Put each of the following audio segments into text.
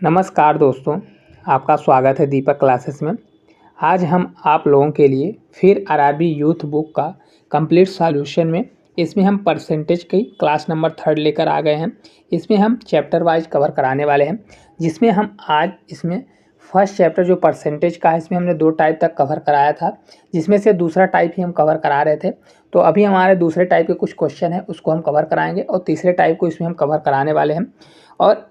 नमस्कार दोस्तों, आपका स्वागत है दीपक क्लासेस में। आज हम आप लोगों के लिए फिर आरआरबी यूथ बुक का कंप्लीट सॉल्यूशन में इसमें हम परसेंटेज की क्लास नंबर 3 लेकर आ गए हैं। इसमें हम चैप्टर वाइज कवर कराने वाले हैं, जिसमें हम आज इसमें फर्स्ट चैप्टर जो परसेंटेज का है, इसमें हमने 2 टाइप तक कवर कराया था, जिसमें से दूसरा टाइप ही हम कवर करा रहे थे। तो अभी हमारे दूसरे टाइप के कुछ क्वेश्चन हैं, उसको हम कवर कराएंगे और तीसरे टाइप को इसमें हम कवर कराने वाले हैं। और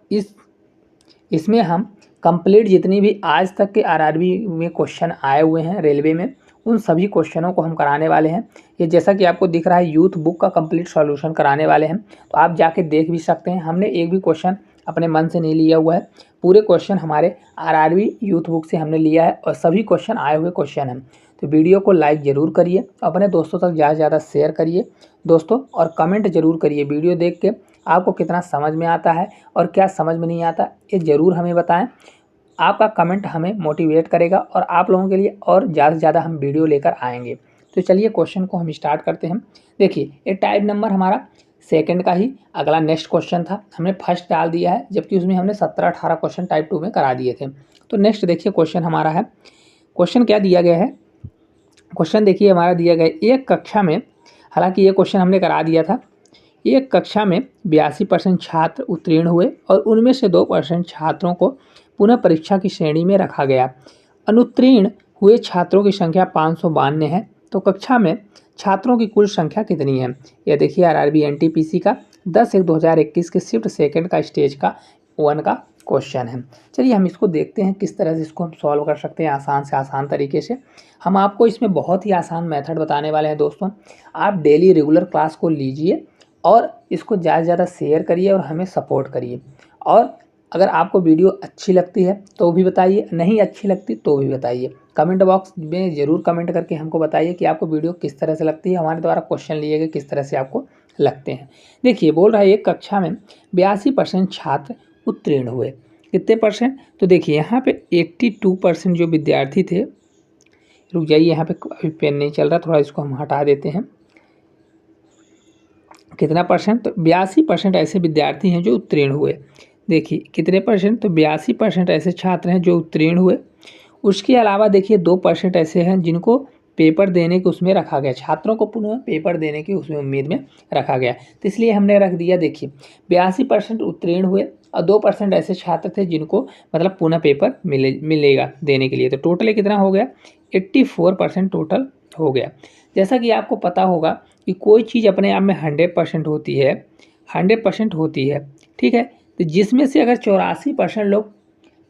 इसमें हम कंप्लीट जितनी भी आज तक के आरआरबी में क्वेश्चन आए हुए हैं रेलवे में, उन सभी क्वेश्चनों को हम कराने वाले हैं। ये जैसा कि आपको दिख रहा है, यूथ बुक का कंप्लीट सॉल्यूशन कराने वाले हैं, तो आप जाके देख भी सकते हैं। हमने एक भी क्वेश्चन अपने मन से नहीं लिया हुआ है, पूरे क्वेश्चन हमारे आरआरबी यूथ बुक से हमने लिया है और सभी क्वेश्चन आए हुए क्वेश्चन हैं। तो वीडियो को लाइक ज़रूर करिए, अपने दोस्तों तक ज़्यादा से ज़्यादा शेयर करिए दोस्तों, और कमेंट ज़रूर करिए वीडियो देख के आपको कितना समझ में आता है और क्या समझ में नहीं आता, ये ज़रूर हमें बताएं। आपका कमेंट हमें मोटिवेट करेगा और आप लोगों के लिए और ज़्यादा से ज़्यादा हम वीडियो लेकर आएंगे। तो चलिए क्वेश्चन को हम स्टार्ट करते हैं। देखिए, ये टाइप नंबर हमारा सेकंड का ही अगला नेक्स्ट क्वेश्चन था, हमने फर्स्ट डाल दिया है, जबकि उसमें हमने 17-18 क्वेश्चन टाइप 2 में करा दिए थे। तो नेक्स्ट देखिए क्वेश्चन हमारा है, क्वेश्चन क्या दिया गया है। क्वेश्चन देखिए हमारा दिया गया है, एक कक्षा में, हालांकि ये क्वेश्चन हमने करा दिया था, एक कक्षा में 82% छात्र उत्तीर्ण हुए और उनमें से 2% छात्रों को पुनः परीक्षा की श्रेणी में रखा गया। अनुत्तीर्ण हुए छात्रों की संख्या 592 है, तो कक्षा में छात्रों की कुल संख्या कितनी है। यह देखिए आरआरबी एनटीपीसी का 10/1/2021 के शिफ्ट सेकंड का स्टेज का 1 का क्वेश्चन है। चलिए हम इसको देखते हैं किस तरह से इसको हम सॉल्व कर सकते हैं आसान से आसान तरीके से। हम आपको इसमें बहुत ही आसान मेथड बताने वाले हैं दोस्तों। आप डेली रेगुलर क्लास को लीजिए और इसको ज़्यादा से ज़्यादा शेयर करिए और हमें सपोर्ट करिए। और अगर आपको वीडियो अच्छी लगती है तो भी बताइए, नहीं अच्छी लगती तो भी बताइए। कमेंट बॉक्स में ज़रूर कमेंट करके हमको बताइए कि आपको वीडियो किस तरह से लगती है, हमारे द्वारा क्वेश्चन लिए गए किस तरह से आपको लगते हैं। देखिए बोल रहा है, एक कक्षा में 82% छात्र उत्तीर्ण हुए। कितने परसेंट, तो देखिए यहाँ पे 82% जो विद्यार्थी थे, रुक जाइए यहाँ पे अभी पेन नहीं चल रहा, थोड़ा इसको हम हटा देते हैं। कितना परसेंट, तो 82% ऐसे विद्यार्थी हैं जो उत्तीर्ण हुए। देखिए कितने परसेंट, तो 82% ऐसे छात्र हैं जो उत्तीर्ण हुए। उसके अलावा देखिए 2% ऐसे हैं जिनको पेपर देने के उसमें रखा गया, छात्रों को पुनः पेपर देने की उसमें उम्मीद में रखा गया, तो इसलिए हमने रख दिया। देखिए 82% उत्तीर्ण हुए और 2% ऐसे छात्र थे जिनको मतलब पुनः पेपर मिलेगा देने के लिए, तो टोटल कितना हो गया, 84% टोटल हो गया। जैसा कि आपको पता होगा कि कोई चीज़ अपने आप में 100% होती है, 100% होती है, ठीक है। तो जिसमें से अगर 84% लोग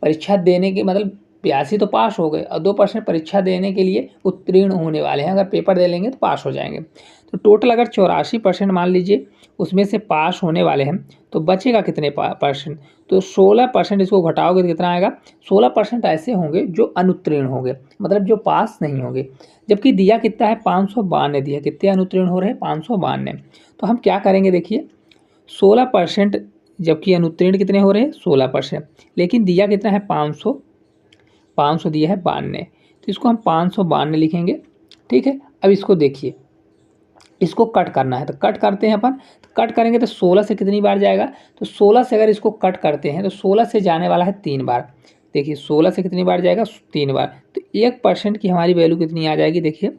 परीक्षा देने के मतलब 82 तो पास हो गए और 2% परीक्षा देने के लिए उत्तीर्ण होने वाले हैं, अगर पेपर दे लेंगे तो पास हो जाएंगे। तो टोटल अगर 84% मान लीजिए उसमें से पास होने वाले हैं, तो बचेगा कितने परसेंट, तो 16% इसको घटाओगे तो कितना आएगा, 16% ऐसे होंगे जो अनुत्तीर्ण होंगे, मतलब जो पास नहीं होंगे। जबकि दिया कितना है, 592 दिया, कितने अनुत्तीर्ण हो रहे हैं, 592। तो हम क्या करेंगे, देखिए 16%, जबकि अनुत्तीर्ण कितने हो रहे हैं, 16%, लेकिन दिया कितना है, 500 दिया है 92, तो इसको हम 592 लिखेंगे, ठीक है। अब इसको देखिए, इसको कट करना है तो कट करते हैं अपन, तो कट करेंगे तो 16 से कितनी बार जाएगा, तो 16 से अगर इसको कट करते हैं तो 16 से जाने वाला है 3 बार। देखिए 16 से कितनी बार जाएगा, 3 बार, तो 1% की हमारी वैल्यू कितनी आ जाएगी। देखिए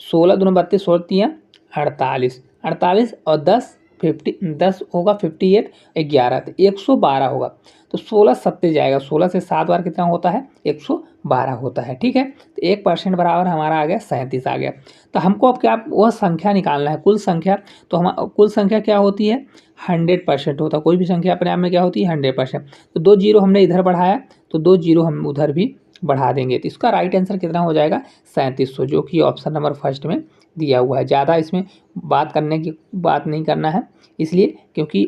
16 दूनी 32, 16 48, 48 और 10 होगा 58, 11 तो 112 होगा, तो 16 सत्ते जाएगा, 16 से 7 बार कितना होता है, 112 होता है, ठीक है। तो 1% बराबर हमारा आ गया 37 आ गया। तो हमको अब क्या वह संख्या निकालना है, कुल संख्या। तो हम कुल संख्या क्या होती है, 100% होता है, कोई भी संख्या अपने आप में क्या होती है, 100%। तो 2 जीरो हमने इधर बढ़ाया तो 2 जीरो हम उधर भी बढ़ा देंगे, तो इसका राइट आंसर कितना हो जाएगा, 3700, जो कि ऑप्शन नंबर फर्स्ट में दिया हुआ है। ज़्यादा इसमें बात नहीं करना है, इसलिए क्योंकि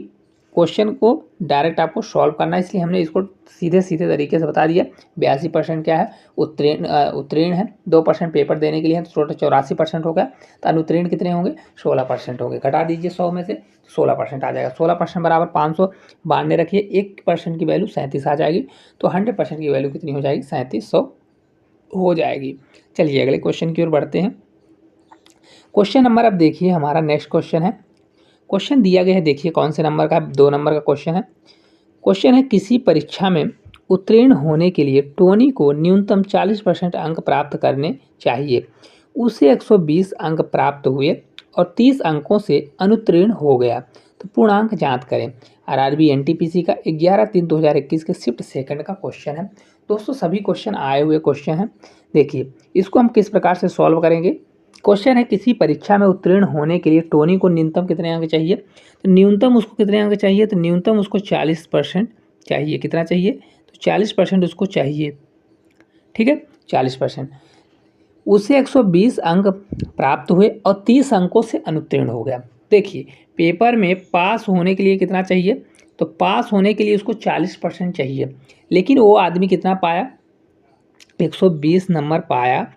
क्वेश्चन को डायरेक्ट आपको सॉल्व करना है, इसलिए हमने इसको सीधे सीधे तरीके से बता दिया। 82% क्या है, उत्तीर्ण है, 2% पेपर देने के लिए है, तो टोटल 84% हो गया। तो अनुत्तीर्ण कितने होंगे, 16% हो गए। घटा दीजिए 100 में से 16% आ जाएगा, 16% बराबर 592 रखिए, 1% की वैल्यू 37 आ जाएगी, तो 100% की वैल्यू कितनी हो जाएगी, 3700 हो जाएगी। चलिए अगले क्वेश्चन की ओर बढ़ते हैं। क्वेश्चन नंबर अब देखिए हमारा नेक्स्ट क्वेश्चन है, क्वेश्चन दिया गया है, देखिए कौन से नंबर का, 2 नंबर का क्वेश्चन है। क्वेश्चन है, किसी परीक्षा में उत्तीर्ण होने के लिए टोनी को न्यूनतम 40% अंक प्राप्त करने चाहिए। उसे 120 अंक प्राप्त हुए और 30 अंकों से अनुत्तीर्ण हो गया। तो पूर्णांक ज्ञात करें। आरआरबी एनटीपीसी का 11/3/2021 के शिफ्ट सेकंड का क्वेश्चन है। दोस्तों सभी क्वेश्चन आए हुए क्वेश्चन हैं। देखिए इसको हम किस प्रकार से सॉल्व करेंगे। क्वेश्चन है किसी परीक्षा में उत्तीर्ण होने के लिए टोनी को न्यूनतम कितने अंक चाहिए। तो न्यूनतम उसको कितने अंक चाहिए, तो न्यूनतम उसको 40% चाहिए। कितना चाहिए, तो 40% उसको चाहिए। ठीक है, 40%। उसे 120 अंक प्राप्त हुए और 30 अंकों से अनुत्तीर्ण हो गया। देखिए पेपर में पास होने के लिए कितना चाहिए, तो पास होने के लिए उसको 40% चाहिए, लेकिन वो आदमी कितना पाया, 120 नंबर पाया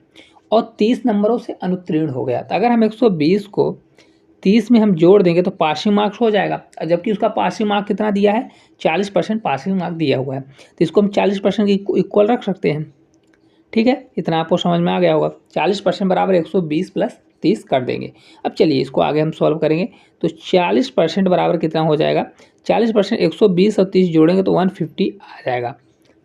और 30 नंबरों से अनुत्तीर्ण हो गया। तो अगर हम 120 को 30 में हम जोड़ देंगे तो पासिंग मार्क्स हो जाएगा, जबकि उसका पासिंग मार्क कितना दिया है, 40% पासिंग मार्क दिया हुआ है। तो इसको हम 40% की इक्वल रख सकते हैं। ठीक है, इतना आपको समझ में आ गया होगा। 40% बराबर 120 प्लस 30 कर देंगे। अब चलिए इसको आगे हम सॉल्व करेंगे। तो 40% बराबर कितना हो जाएगा, 40% 120 और 30 जोड़ेंगे तो 150 आ जाएगा।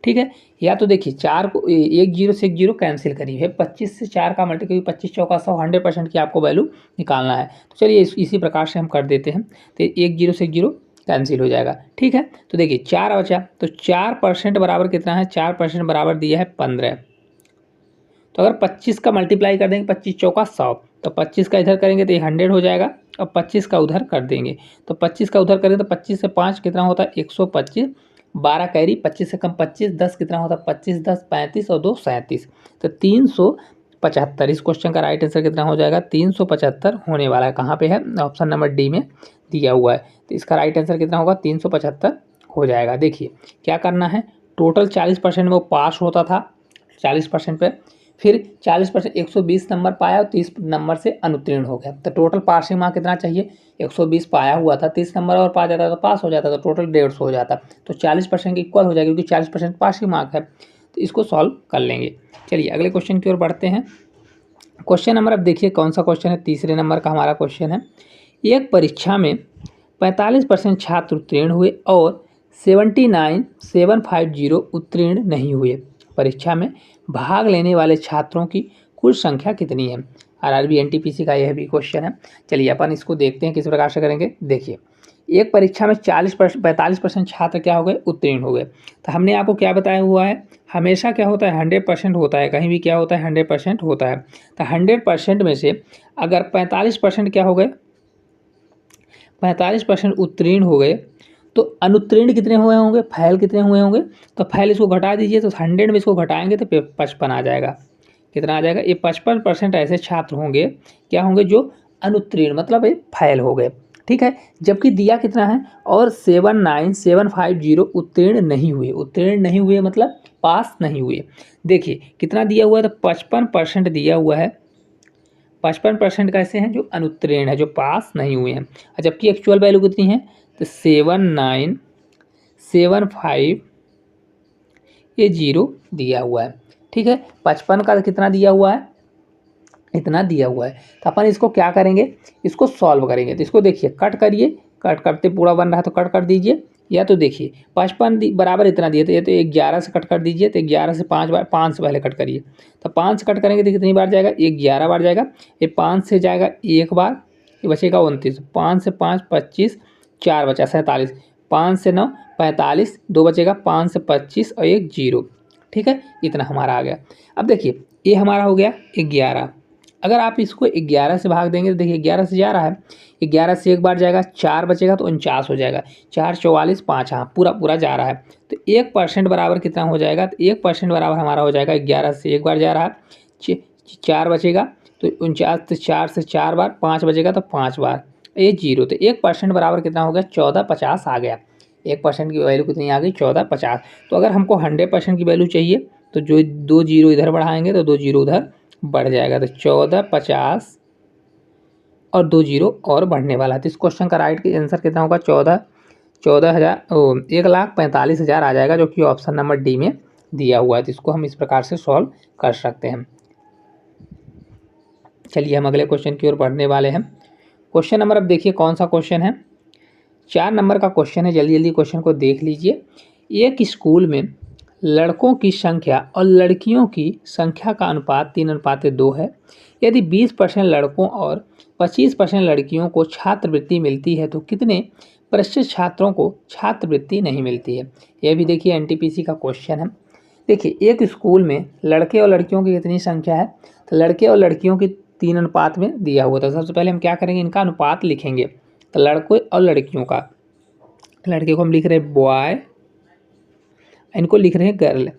ठीक है, या तो देखिए 4 को एक जीरो से एक जीरो कैंसिल करिए, 25 से 4 का मल्टीप्लाई, 25 चौका 100, 100% की आपको वैल्यू निकालना है। तो चलिए इसी प्रकार से हम कर देते हैं। तो एक जीरो से एक जीरो कैंसिल हो जाएगा। ठीक है, तो देखिए 4 बचा, तो 4% बराबर कितना है, 4% बराबर दिया है 15। तो अगर 25 का मल्टीप्लाई कर देंगे, 25 चौका 100, तो 25 का इधर करेंगे तो ये 100 हो जाएगा और 25 का उधर कर देंगे। तो 25 का उधर करेंगे तो 25 से 5 कितना होता है, 125, 12 कैरी, 25 से कम 25, 10 कितना होता है, 25, 10 35 और 2 37। तो 375। इस क्वेश्चन का राइट आंसर कितना हो जाएगा, 375 होने वाला है। कहाँ पे है, ऑप्शन नंबर डी में दिया हुआ है। तो इसका राइट आंसर कितना होगा, 375 हो जाएगा। देखिए क्या करना है, टोटल 40% में वो पास होता था 40% पे, फिर 40% 120 नंबर पाया और 30 नंबर से अनुत्तीर्ण हो गया। तो टोटल पासिंग मार्क कितना चाहिए, 120 पाया हुआ था, 30 नंबर और पा जाता तो पास हो जाता, तो टोटल 150 हो जाता। तो 40% की इक्वल हो जाएगा, क्योंकि 40% पासिंग मार्क है। तो इसको सॉल्व कर लेंगे। चलिए अगले क्वेश्चन की ओर बढ़ते हैं। क्वेश्चन नंबर अब देखिए कौन सा क्वेश्चन है, तीसरे नंबर का हमारा क्वेश्चन है। एक परीक्षा में 45% छात्र उत्तीर्ण हुए और 79750 उत्तीर्ण नहीं हुए। परीक्षा में भाग लेने वाले छात्रों की कुल संख्या कितनी है। आरआरबी एनटीपीसी का यह भी क्वेश्चन है। चलिए अपन इसको देखते हैं किस प्रकार से करेंगे। देखिए एक परीक्षा में 45% छात्र क्या हो गए, उत्तीर्ण हो गए। तो हमने आपको क्या बताया हुआ है, हमेशा क्या होता है, 100% होता है, कहीं भी क्या होता है, 100% होता है। तो 100% में से अगर 45% क्या हो गए, 45% उत्तीर्ण हो गए, तो अनुत्तीर्ण कितने हुए होंगे, फैल कितने हुए होंगे। तो फैल इसको घटा दीजिए, तो 100 में इसको घटाएंगे तो 55 आ जाएगा। कितना आ जाएगा, ये 55% ऐसे छात्र होंगे, क्या होंगे, जो अनुत्तीर्ण मतलब ये फैल हो गए। ठीक है, जबकि दिया कितना है, और 79750 उत्तीर्ण नहीं हुए। उत्तीर्ण नहीं हुए मतलब पास नहीं हुए। देखिए कितना दिया हुआ है, तो 55% दिया हुआ है। 55% कैसे हैं, जो अनुत्तीर्ण है, जो पास नहीं हुए हैं। जबकि एक्चुअल वैल्यू कितनी है, तो 79750 ये जीरो दिया हुआ है। ठीक है, 55 का कितना दिया हुआ है, इतना दिया हुआ है। तो अपन इसको क्या करेंगे, इसको सॉल्व करेंगे। तो इसको देखिए कट करिए, कट करते पूरा बन रहा है तो कट कर दीजिए, या तो देखिए 55 बराबर इतना दिए, तो ये तो 11 से कट कर दीजिए। तो 11 से 5 बार, 5 से पहले कट करिए। तो 5 से कट करेंगे तो कितनी बार जाएगा, 11 बार जाएगा। ये 5 से जाएगा एक बार, ये बचेगा 29। 5 से 5 25, 4 बचा 47, 5 से 9 45, 2 बचेगा, 5 से 25 और एक जीरो। ठीक है, इतना हमारा आ गया। अब देखिए ये हमारा हो गया 11। अगर आप इसको 11 से भाग देंगे तो देखिए 11 से जा रहा है, 11 से एक बार जाएगा, 4 बचेगा तो 49 हो जाएगा, 4 44 5, हाँ पूरा पूरा जा रहा है। तो 1% बराबर कितना हो जाएगा, तो 1% बराबर हमारा हो जाएगा, 11 से एक बार जा रहा है, 4 बचेगा तो 49, तो 4 से 4 बार, 5 बचेगा तो 5 बार, ये जीरो। तो 1% बराबर कितना हो गया, 1450 आ गया। 1% की वैल्यू कितनी आ गई, 1450। तो अगर हमको 100% की वैल्यू चाहिए तो जो 2 जीरो इधर बढ़ाएंगे तो 2 जीरो उधर बढ़ जाएगा। तो 1450 और 2 जीरो और बढ़ने वाला है। तो इस क्वेश्चन का राइट आंसर कितना होगा, 1,45,000 आ जाएगा, जो कि ऑप्शन नंबर डी में दिया हुआ है। तो इसको हम इस प्रकार से सॉल्व कर सकते हैं। चलिए हम अगले क्वेश्चन की ओर बढ़ने वाले हैं। क्वेश्चन नंबर अब देखिए कौन सा क्वेश्चन है, 4 नंबर का क्वेश्चन है। जल्दी जल्दी क्वेश्चन को देख लीजिए। एक स्कूल में लड़कों की संख्या और लड़कियों की संख्या का अनुपात 3:2 है। यदि 20% लड़कों और 25% लड़कियों को छात्रवृत्ति मिलती है तो कितने प्रतिशत छात्रों को छात्रवृत्ति नहीं मिलती है। यह भी देखिए एनटीपीसी का क्वेश्चन है। देखिए एक स्कूल में लड़के और लड़कियों की कितनी संख्या है, तो लड़के और लड़कियों की 3 अनुपात में दिया हुआ था। सबसे पहले हम क्या करेंगे, इनका अनुपात लिखेंगे। तो लड़कों और लड़कियों का, लड़के को हम लिख रहे हैं बॉय, इनको लिख रहे हैं गर्ल।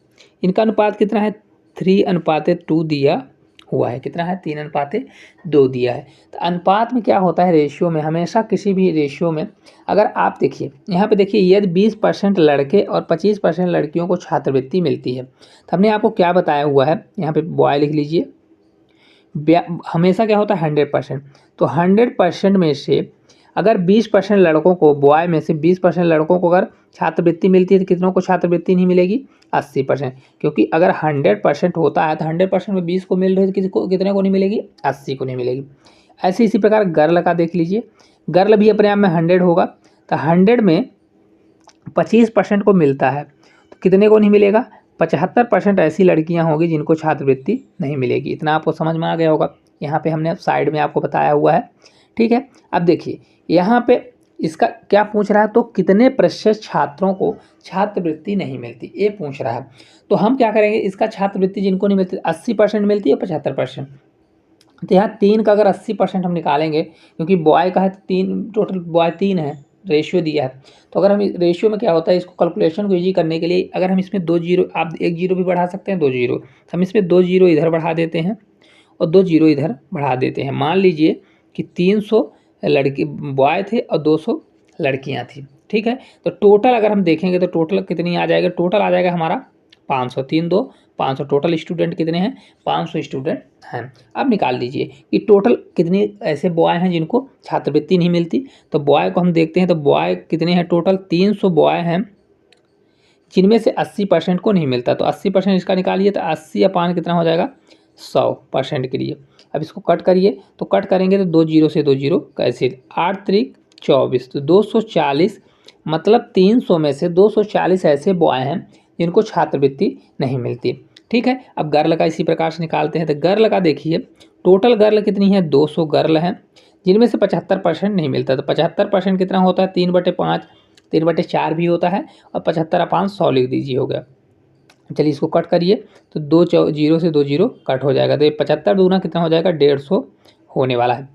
इनका अनुपात कितना है, 3:2 दिया हुआ है। कितना है, 3:2 दिया है। तो अनुपात में क्या होता है, रेशियो में, हमेशा किसी भी रेशियो में अगर आप देखिए यहाँ पे देखिए, यदि 20% लड़के और 25% लड़कियों को छात्रवृत्ति मिलती है, तो हमने आपको क्या बताया हुआ है, यहाँ पे बॉय लिख लीजिए। हमेशा क्या होता है 100%, तो 100% में से अगर 20% लड़कों को, बॉय में से 20% लड़कों को अगर छात्रवृत्ति मिलती है तो कितनों को छात्रवृत्ति नहीं मिलेगी, 80%। क्योंकि अगर 100% होता है तो 100% में 20 को मिल रही है तो कितने को नहीं मिलेगी, 80 को नहीं मिलेगी। ऐसे इसी प्रकार गर्ल का देख लीजिए, गर्ल भी अपने आप में 100 होगा, तो 100 में 25% को मिलता है तो कितने को नहीं मिलेगा, 75% ऐसी लड़कियां होंगी जिनको छात्रवृत्ति नहीं मिलेगी। इतना आपको समझ में आ गया होगा। यहाँ पे हमने साइड में आपको बताया हुआ है, ठीक है। अब देखिए यहाँ पे इसका क्या पूछ रहा है, तो कितने प्रतिशत छात्रों को छात्रवृत्ति नहीं मिलती, ये पूछ रहा है। तो हम क्या करेंगे, इसका छात्रवृत्ति जिनको नहीं मिलती, 80% मिलती है, 75%। तो यहाँ 3 का अगर 80% हम निकालेंगे, क्योंकि बॉय का है तो 3, टोटल बॉय 3 है, रेशियो दिया है। तो अगर हम रेशियो में क्या होता है, इसको कैलकुलेशन को ईजी करने के लिए अगर हम इसमें 2 जीरो, आप 1 जीरो भी बढ़ा सकते हैं, 2 जीरो, हम इसमें 2 जीरो इधर बढ़ा देते हैं और 2 जीरो इधर बढ़ा देते हैं। मान लीजिए कि 300 लड़के बॉय थे और 200 लड़कियां थी, ठीक है। तो टोटल अगर हम देखेंगे तो टोटल कितनी आ जाएगा, टोटल आ जाएगा हमारा 500, 3 2 500। टोटल स्टूडेंट कितने हैं, 500 स्टूडेंट हैं। अब निकाल लीजिए कि टोटल कितने ऐसे बॉय हैं जिनको छात्रवृत्ति नहीं मिलती। तो बॉय को हम देखते हैं, तो बॉय कितने हैं, टोटल 300 बॉय हैं जिनमें से 80% को नहीं मिलता। तो 80% इसका निकालिए, तो 80 अपान कितना हो जाएगा, 100% के लिए। अब इसको कट करिए, तो कट करेंगे तो 2 जीरो से 2 जीरो कैंसिल, 8 त्रिक 24, तो 240, मतलब 300 में से 240 ऐसे बॉय हैं जिनको छात्रवृत्ति नहीं मिलती, ठीक है। अब गर्ल का इसी प्रकार से निकालते हैं। तो गर्ल का देखिए, टोटल गर्ल कितनी है, 200 गर्ल हैं जिनमें से 75% नहीं मिलता। तो 75% कितना होता है, 3/5, 3/4 भी होता है, और 75 अपान 100 लिख दीजिए, हो गया। चलिए इसको कट करिए, तो 2 जीरो से 2 जीरो कट हो जाएगा। तो 75 दूना कितना हो जाएगा, 150 होने वाला है,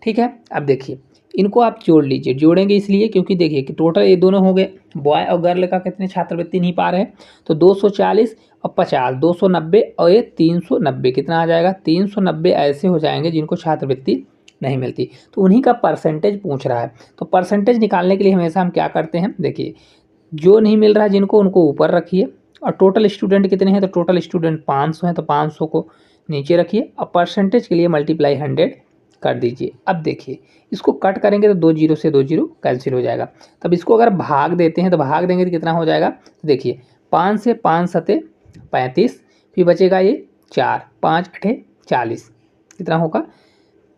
ठीक है। अब देखिए इनको आप जोड़ लीजिए, जोड़ेंगे इसलिए क्योंकि देखिए कि टोटल ये दोनों हो गए, बॉय और गर्ल का कितने छात्रवृत्ति नहीं पा रहे हैं। तो 240 और 50, 290 और ये 390, कितना आ जाएगा, 390 ऐसे हो जाएंगे जिनको छात्रवृत्ति नहीं मिलती। तो उन्हीं का परसेंटेज पूछ रहा है। तो परसेंटेज निकालने के लिए हमेशा हम क्या करते हैं, देखिए जो नहीं मिल रहा है जिनको, उनको ऊपर रखिए, और टोटल स्टूडेंट कितने हैं, तो टोटल स्टूडेंट 500 हैं, तो 500 को नीचे रखिए और परसेंटेज के लिए मल्टीप्लाई 100 कर दीजिए। अब देखिए इसको कट करेंगे तो 2 जीरो से 2 जीरो कैंसिल हो जाएगा। तब इसको अगर भाग देते हैं तो भाग देंगे तो कितना हो जाएगा, तो देखिए 5 से 5 सते 35, फिर बचेगा ये 4, 5 अठे 40, कितना होगा,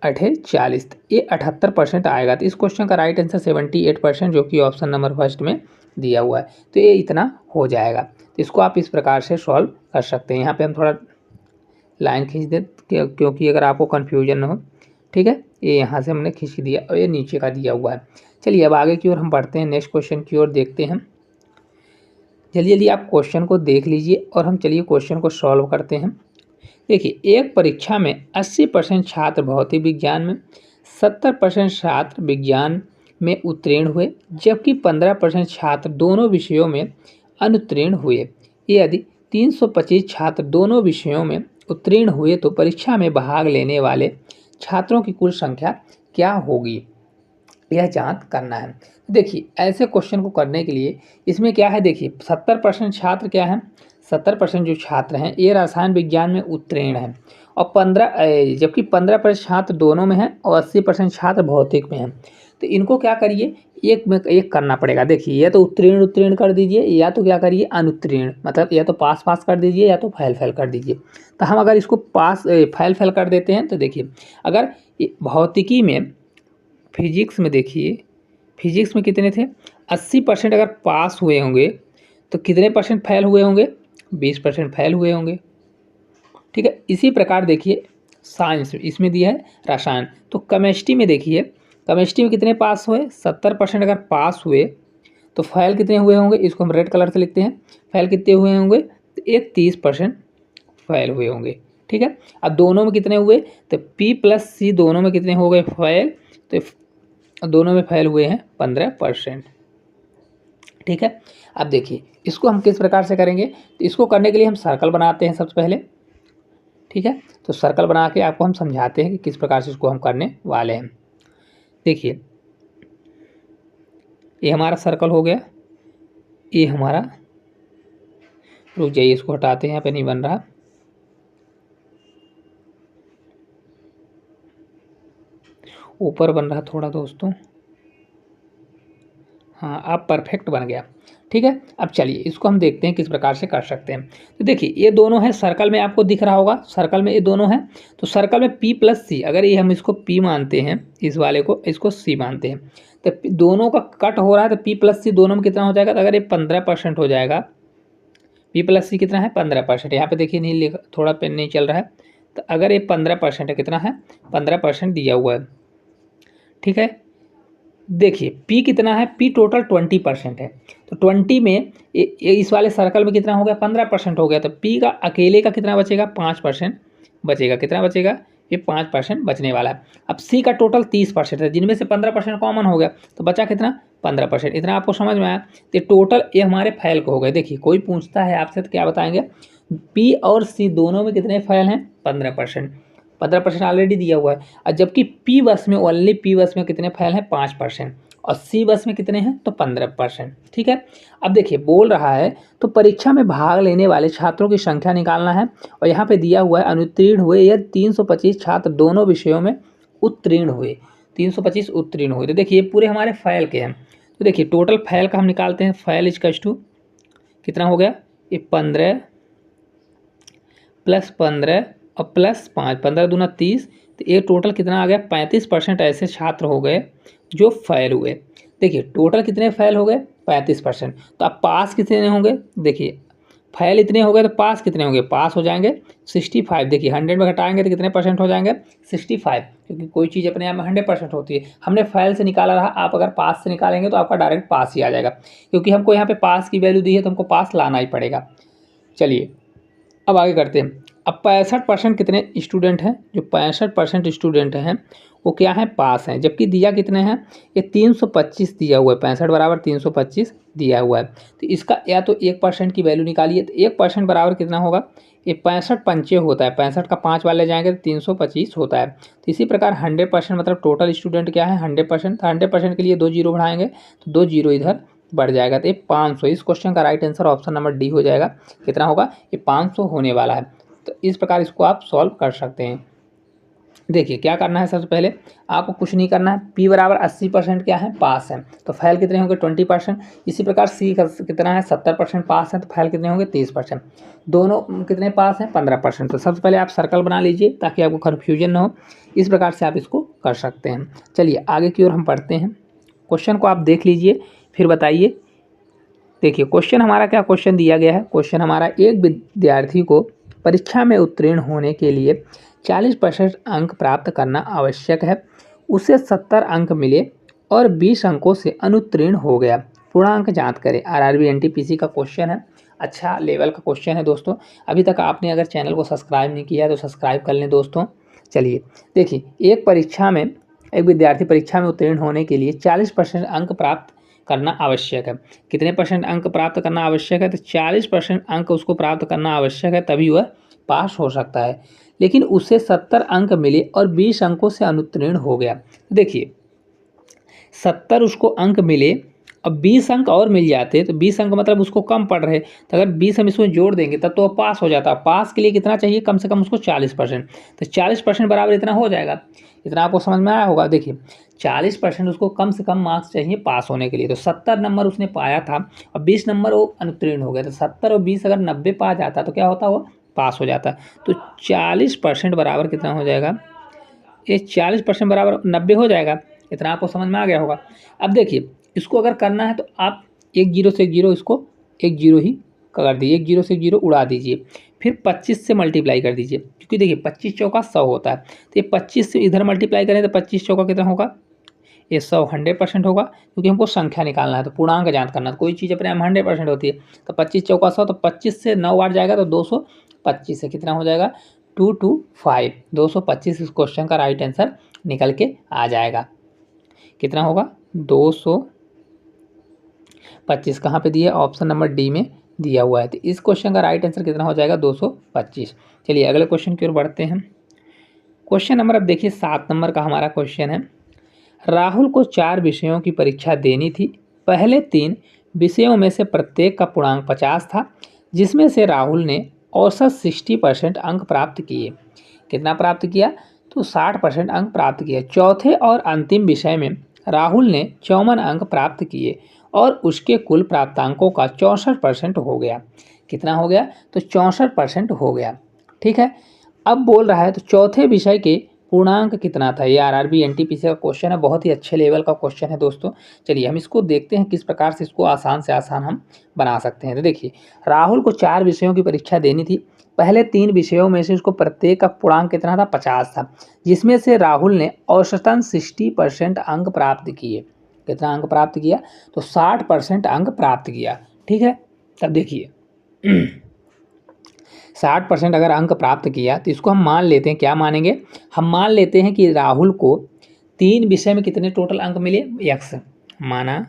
40। ये 78% आएगा। तो इस क्वेश्चन का राइट आंसर 78%, जो कि ऑप्शन नंबर फर्स्ट में दिया हुआ है। तो ये इतना हो जाएगा। तो इसको आप इस प्रकार से सॉल्व कर सकते हैं। यहाँ पे हम थोड़ा लाइन खींच दें क्योंकि अगर आपको कन्फ्यूजन न हो, ठीक है। ये यहाँ से हमने खींच दिया और ये नीचे का दिया हुआ है। चलिए अब आगे की ओर हम बढ़ते हैं, नेक्स्ट क्वेश्चन की ओर देखते हैं। जल्दी जल्दी आप क्वेश्चन को देख लीजिए और हम चलिए क्वेश्चन को सॉल्व करते हैं। देखिए एक परीक्षा में 80% छात्र भौतिक विज्ञान में, 70% छात्र विज्ञान में उत्तीर्ण हुए, जबकि 15% छात्र दोनों विषयों में अनुत्तीर्ण हुए। यदि 325 छात्र दोनों विषयों में उत्तीर्ण हुए तो परीक्षा में भाग लेने वाले छात्रों की कुल संख्या क्या होगी, यह जांच करना है। देखिए ऐसे क्वेश्चन को करने के लिए इसमें क्या है, देखिए 70% छात्र क्या हैं, 70% जो छात्र हैं ये रसायन विज्ञान में उत्तीर्ण हैं, और 15 जबकि 15% छात्र दोनों में हैं और 80% छात्र भौतिक में हैं। तो इनको क्या करिए, एक में एक करना पड़ेगा। देखिए या तो उत्तीर्ण उत्तीर्ण कर दीजिए, या तो क्या करिए अनुत्तीर्ण, मतलब या तो पास पास कर दीजिए या तो फेल फेल कर दीजिए। तो हम अगर इसको पास फेल फेल कर देते हैं तो देखिए अगर भौतिकी में, फिजिक्स में, देखिए फिजिक्स में कितने थे, 80% अगर पास हुए होंगे तो कितने परसेंट फेल हुए होंगे, 20% फेल हुए होंगे। ठीक है, इसी प्रकार देखिए साइंस इसमें दिया है रसायन, तो केमिस्ट्री में देखिए केमिस्ट्री में कितने पास हुए, 70% अगर पास हुए तो फेल कितने हुए होंगे, इसको हम रेड कलर से लिखते हैं। फेल कितने हुए होंगे, तो ये 30% फेल हुए होंगे। ठीक है, अब दोनों में कितने हुए, तो P+C दोनों में कितने हो गए फेल, तो दोनों में फेल हुए हैं 15%। ठीक है, अब देखिए इसको हम किस प्रकार से करेंगे, तो इसको करने के लिए हम सर्कल बनाते हैं सबसे पहले। ठीक है, तो सर्कल बना के आपको हम समझाते हैं कि किस प्रकार से इसको हम करने वाले हैं। देखिए ये हमारा सर्कल हो गया, ये हमारा, रुक जाइए इसको हटाते हैं, यहाँ पे नहीं बन रहा। ऊपर बन रहा थोड़ा दोस्तों, हाँ अब परफेक्ट बन गया। ठीक है, अब चलिए इसको हम देखते हैं किस प्रकार से कर सकते हैं। तो देखिए ये दोनों है, सर्कल में आपको दिख रहा होगा, सर्कल में ये दोनों हैं। तो सर्कल में P+C, अगर ये हम इसको P मानते हैं, इस वाले को इसको C मानते हैं, तो दोनों का कट हो रहा है, तो P+C दोनों में कितना हो जाएगा, तो अगर ये 15% हो जाएगा, P+C कितना है 15%, यहाँ पे देखिए नहीं लिखा, थोड़ा पेन नहीं चल रहा है, तो अगर ये 15% है, कितना है 15% दिया हुआ है। ठीक है, देखिए P कितना है, P टोटल 20% है, तो 20 में ये इस वाले सर्कल में कितना हो गया 15% हो गया, तो P का अकेले का कितना बचेगा 5% बचेगा, कितना बचेगा, ये 5% बचने वाला है। अब C का टोटल 30% है, जिनमें से 15% कॉमन हो गया, तो बचा कितना 15%। इतना आपको समझ में आया, तो टोटल ये हमारे फेल को हो गए। देखिए कोई पूछता है आपसे तो क्या बताएंगे, P और C दोनों में कितने फेल हैं 15%, 15% ऑलरेडी दिया हुआ है। और जबकि P बस में, ओनली P बस में कितने फेल हैं 5%, और C बस में कितने हैं तो 15%। ठीक है, अब देखिए बोल रहा है तो परीक्षा में भाग लेने वाले छात्रों की संख्या निकालना है, और यहाँ पे दिया हुआ है अनुत्तीर्ण हुए या 325 छात्र दोनों विषयों में उत्तीर्ण हुए, 325 उत्तीर्ण हुए। तो देखिए पूरे हमारे फैल के हैं, तो देखिए टोटल फैल का हम निकालते हैं। फैल इक्वल्स टू कितना हो गया, ये 15 + 15 और +5, 15 दूना 30, तो ये टोटल कितना आ गया 35% ऐसे छात्र हो गए जो फेल हुए। देखिए टोटल कितने फेल हो गए 35%, तो अब पास कितने होंगे, देखिए फेल इतने हो गए तो पास कितने होंगे, पास हो जाएंगे 65। देखिए 100 में घटाएंगे तो कितने परसेंट हो जाएंगे 65, क्योंकि कोई चीज़ अपने आप में 100% होती है। हमने फेल से निकाला रहा, आप अगर पास से निकालेंगे तो आपका डायरेक्ट पास ही आ जाएगा, क्योंकि हमको यहाँ पे पास की वैल्यू दी है तो हमको पास लाना ही पड़ेगा। चलिए अब आगे करते हैं। अब 65% कितने स्टूडेंट हैं, जो 65% स्टूडेंट हैं वो क्या है पास हैं, जबकि दिया कितने हैं, ये 325 दिया हुआ है, 65 बराबर 325 दिया हुआ है। तो इसका या तो 1% की वैल्यू निकालिए, तो 1% बराबर कितना होगा, ये 65 पंचे होता है, 65 का 5 वाले जाएंगे तो 325 होता है। तो इसी प्रकार 100% मतलब टोटल स्टूडेंट क्या है 100%, तो 100% के लिए 2 जीरो बढ़ाएंगे तो 2 जीरो इधर बढ़ जाएगा, तो ये 500। इस क्वेश्चन का right answer option number D हो जाएगा। कितना होगा, ये 500 होने वाला है। तो इस प्रकार इसको आप सॉल्व कर सकते हैं। देखिए क्या करना है, सबसे पहले आपको कुछ नहीं करना है, P बराबर 80% क्या है पास है, तो फैल कितने होंगे 20%। इसी प्रकार C का कितना है 70% पास है, तो फैल कितने होंगे 30%। दोनों कितने पास हैं 15%। तो सबसे पहले आप सर्कल बना लीजिए ताकि आपको कन्फ्यूजन ना हो, इस प्रकार से आप इसको कर सकते हैं। चलिए आगे की ओर हम पढ़ते हैं, क्वेश्चन को आप देख लीजिए फिर बताइए। देखिए क्वेश्चन हमारा क्या क्वेश्चन दिया गया है, क्वेश्चन हमारा एक विद्यार्थी को परीक्षा में उत्तीर्ण होने के लिए 40% अंक प्राप्त करना आवश्यक है, उसे 70 अंक मिले और 20 अंकों से अनुत्तीर्ण हो गया, पूर्णांक ज्ञात करें। आरआरबी एनटीपीसी का क्वेश्चन है, अच्छा लेवल का क्वेश्चन है दोस्तों। अभी तक आपने अगर चैनल को सब्सक्राइब नहीं किया है तो सब्सक्राइब कर लें दोस्तों। चलिए देखिए एक विद्यार्थी परीक्षा में उत्तीर्ण होने के लिए 40% अंक प्राप्त करना आवश्यक है। कितने % अंक प्राप्त करना आवश्यक है, तो 40% अंक उसको प्राप्त करना आवश्यक है, तभी वह पास हो सकता है। लेकिन उसे 70 अंक मिले और 20 अंकों से अनुत्तीर्ण हो गया। देखिए 70 उसको अंक मिले और 20 अंक और मिल जाते, तो 20 अंक मतलब उसको कम पड़ रहे, तो अगर 20 हम इसमें जोड़ देंगे तब तो वो पास हो जाता। पास के लिए कितना चाहिए, कम से कम उसको 40%, तो 40% बराबर इतना हो जाएगा। इतना आपको समझ में आया होगा। देखिए 40% उसको कम से कम मार्क्स चाहिए पास होने के लिए, तो 70 नंबर उसने पाया था और 20 नंबर वो अनुत्तीर्ण हो गया, तो 70 और 20 अगर 90 पा जाता तो क्या होता, वो पास हो जाता। तो 40% बराबर कितना हो जाएगा, ये 40% बराबर 90 हो जाएगा। इतना आपको समझ में आ गया होगा। अब देखिए इसको अगर करना है तो आप 1 जीरो से 1 जीरो, इसको 1 जीरो ही कर दीजिए, एक जीरो से एक जीरो उड़ा दीजिए, फिर 25 से मल्टीप्लाई कर दीजिए, क्योंकि देखिए 25 चौका 100 होता है, तो ये 25 से इधर मल्टीप्लाई करें तो 25 चौका कितना होगा, ये 100 100% होगा, क्योंकि हमको संख्या निकालना है तो पूर्णांक ज्ञात करना है, तो कोई चीज़ अपने आप 100% होती है। तो 25 चौका 100, तो 25 से 9 बार जाएगा तो 225 है, कितना हो जाएगा 225, 225 इस क्वेश्चन का राइट आंसर निकल के आ जाएगा। कितना होगा 225, कहाँ पे दिया, ऑप्शन नंबर डी में दिया हुआ है। तो इस क्वेश्चन का राइट आंसर कितना हो जाएगा 225। चलिए अगले क्वेश्चन की ओर बढ़ते हैं। क्वेश्चन नंबर अब देखिए 7 नंबर का हमारा क्वेश्चन है। राहुल को 4 विषयों की परीक्षा देनी थी। पहले 3 विषयों में से प्रत्येक का पूर्णांक 50 था, जिसमें से राहुल ने औसत 60% अंक प्राप्त किए। कितना प्राप्त किया, तो 60% अंक प्राप्त किए। चौथे और अंतिम विषय में राहुल ने 54 अंक प्राप्त किए और उसके कुल प्राप्तांकों का 64% हो गया। कितना हो गया, तो 64% हो गया। ठीक है, अब बोल रहा है तो चौथे विषय के पूर्णांक कितना था। ये आरआरबी एनटीपीसी का क्वेश्चन है, बहुत ही अच्छे लेवल का क्वेश्चन है दोस्तों। चलिए हम इसको देखते हैं किस प्रकार से इसको आसान से आसान हम बना सकते हैं। तो देखिए, राहुल को 4 विषयों की परीक्षा देनी थी। पहले 3 विषयों में से उसको प्रत्येक का पूर्णांक कितना था, 50 था, जिसमें से राहुल ने औसतन 60% अंक प्राप्त किए। कितना अंक प्राप्त किया, तो 60% अंक प्राप्त किया। ठीक है, तब देखिए 60% अगर अंक प्राप्त किया तो इसको हम मान लेते हैं, क्या मानेंगे, हम मान लेते हैं कि राहुल को 3 विषय में कितने टोटल अंक मिले, x माना।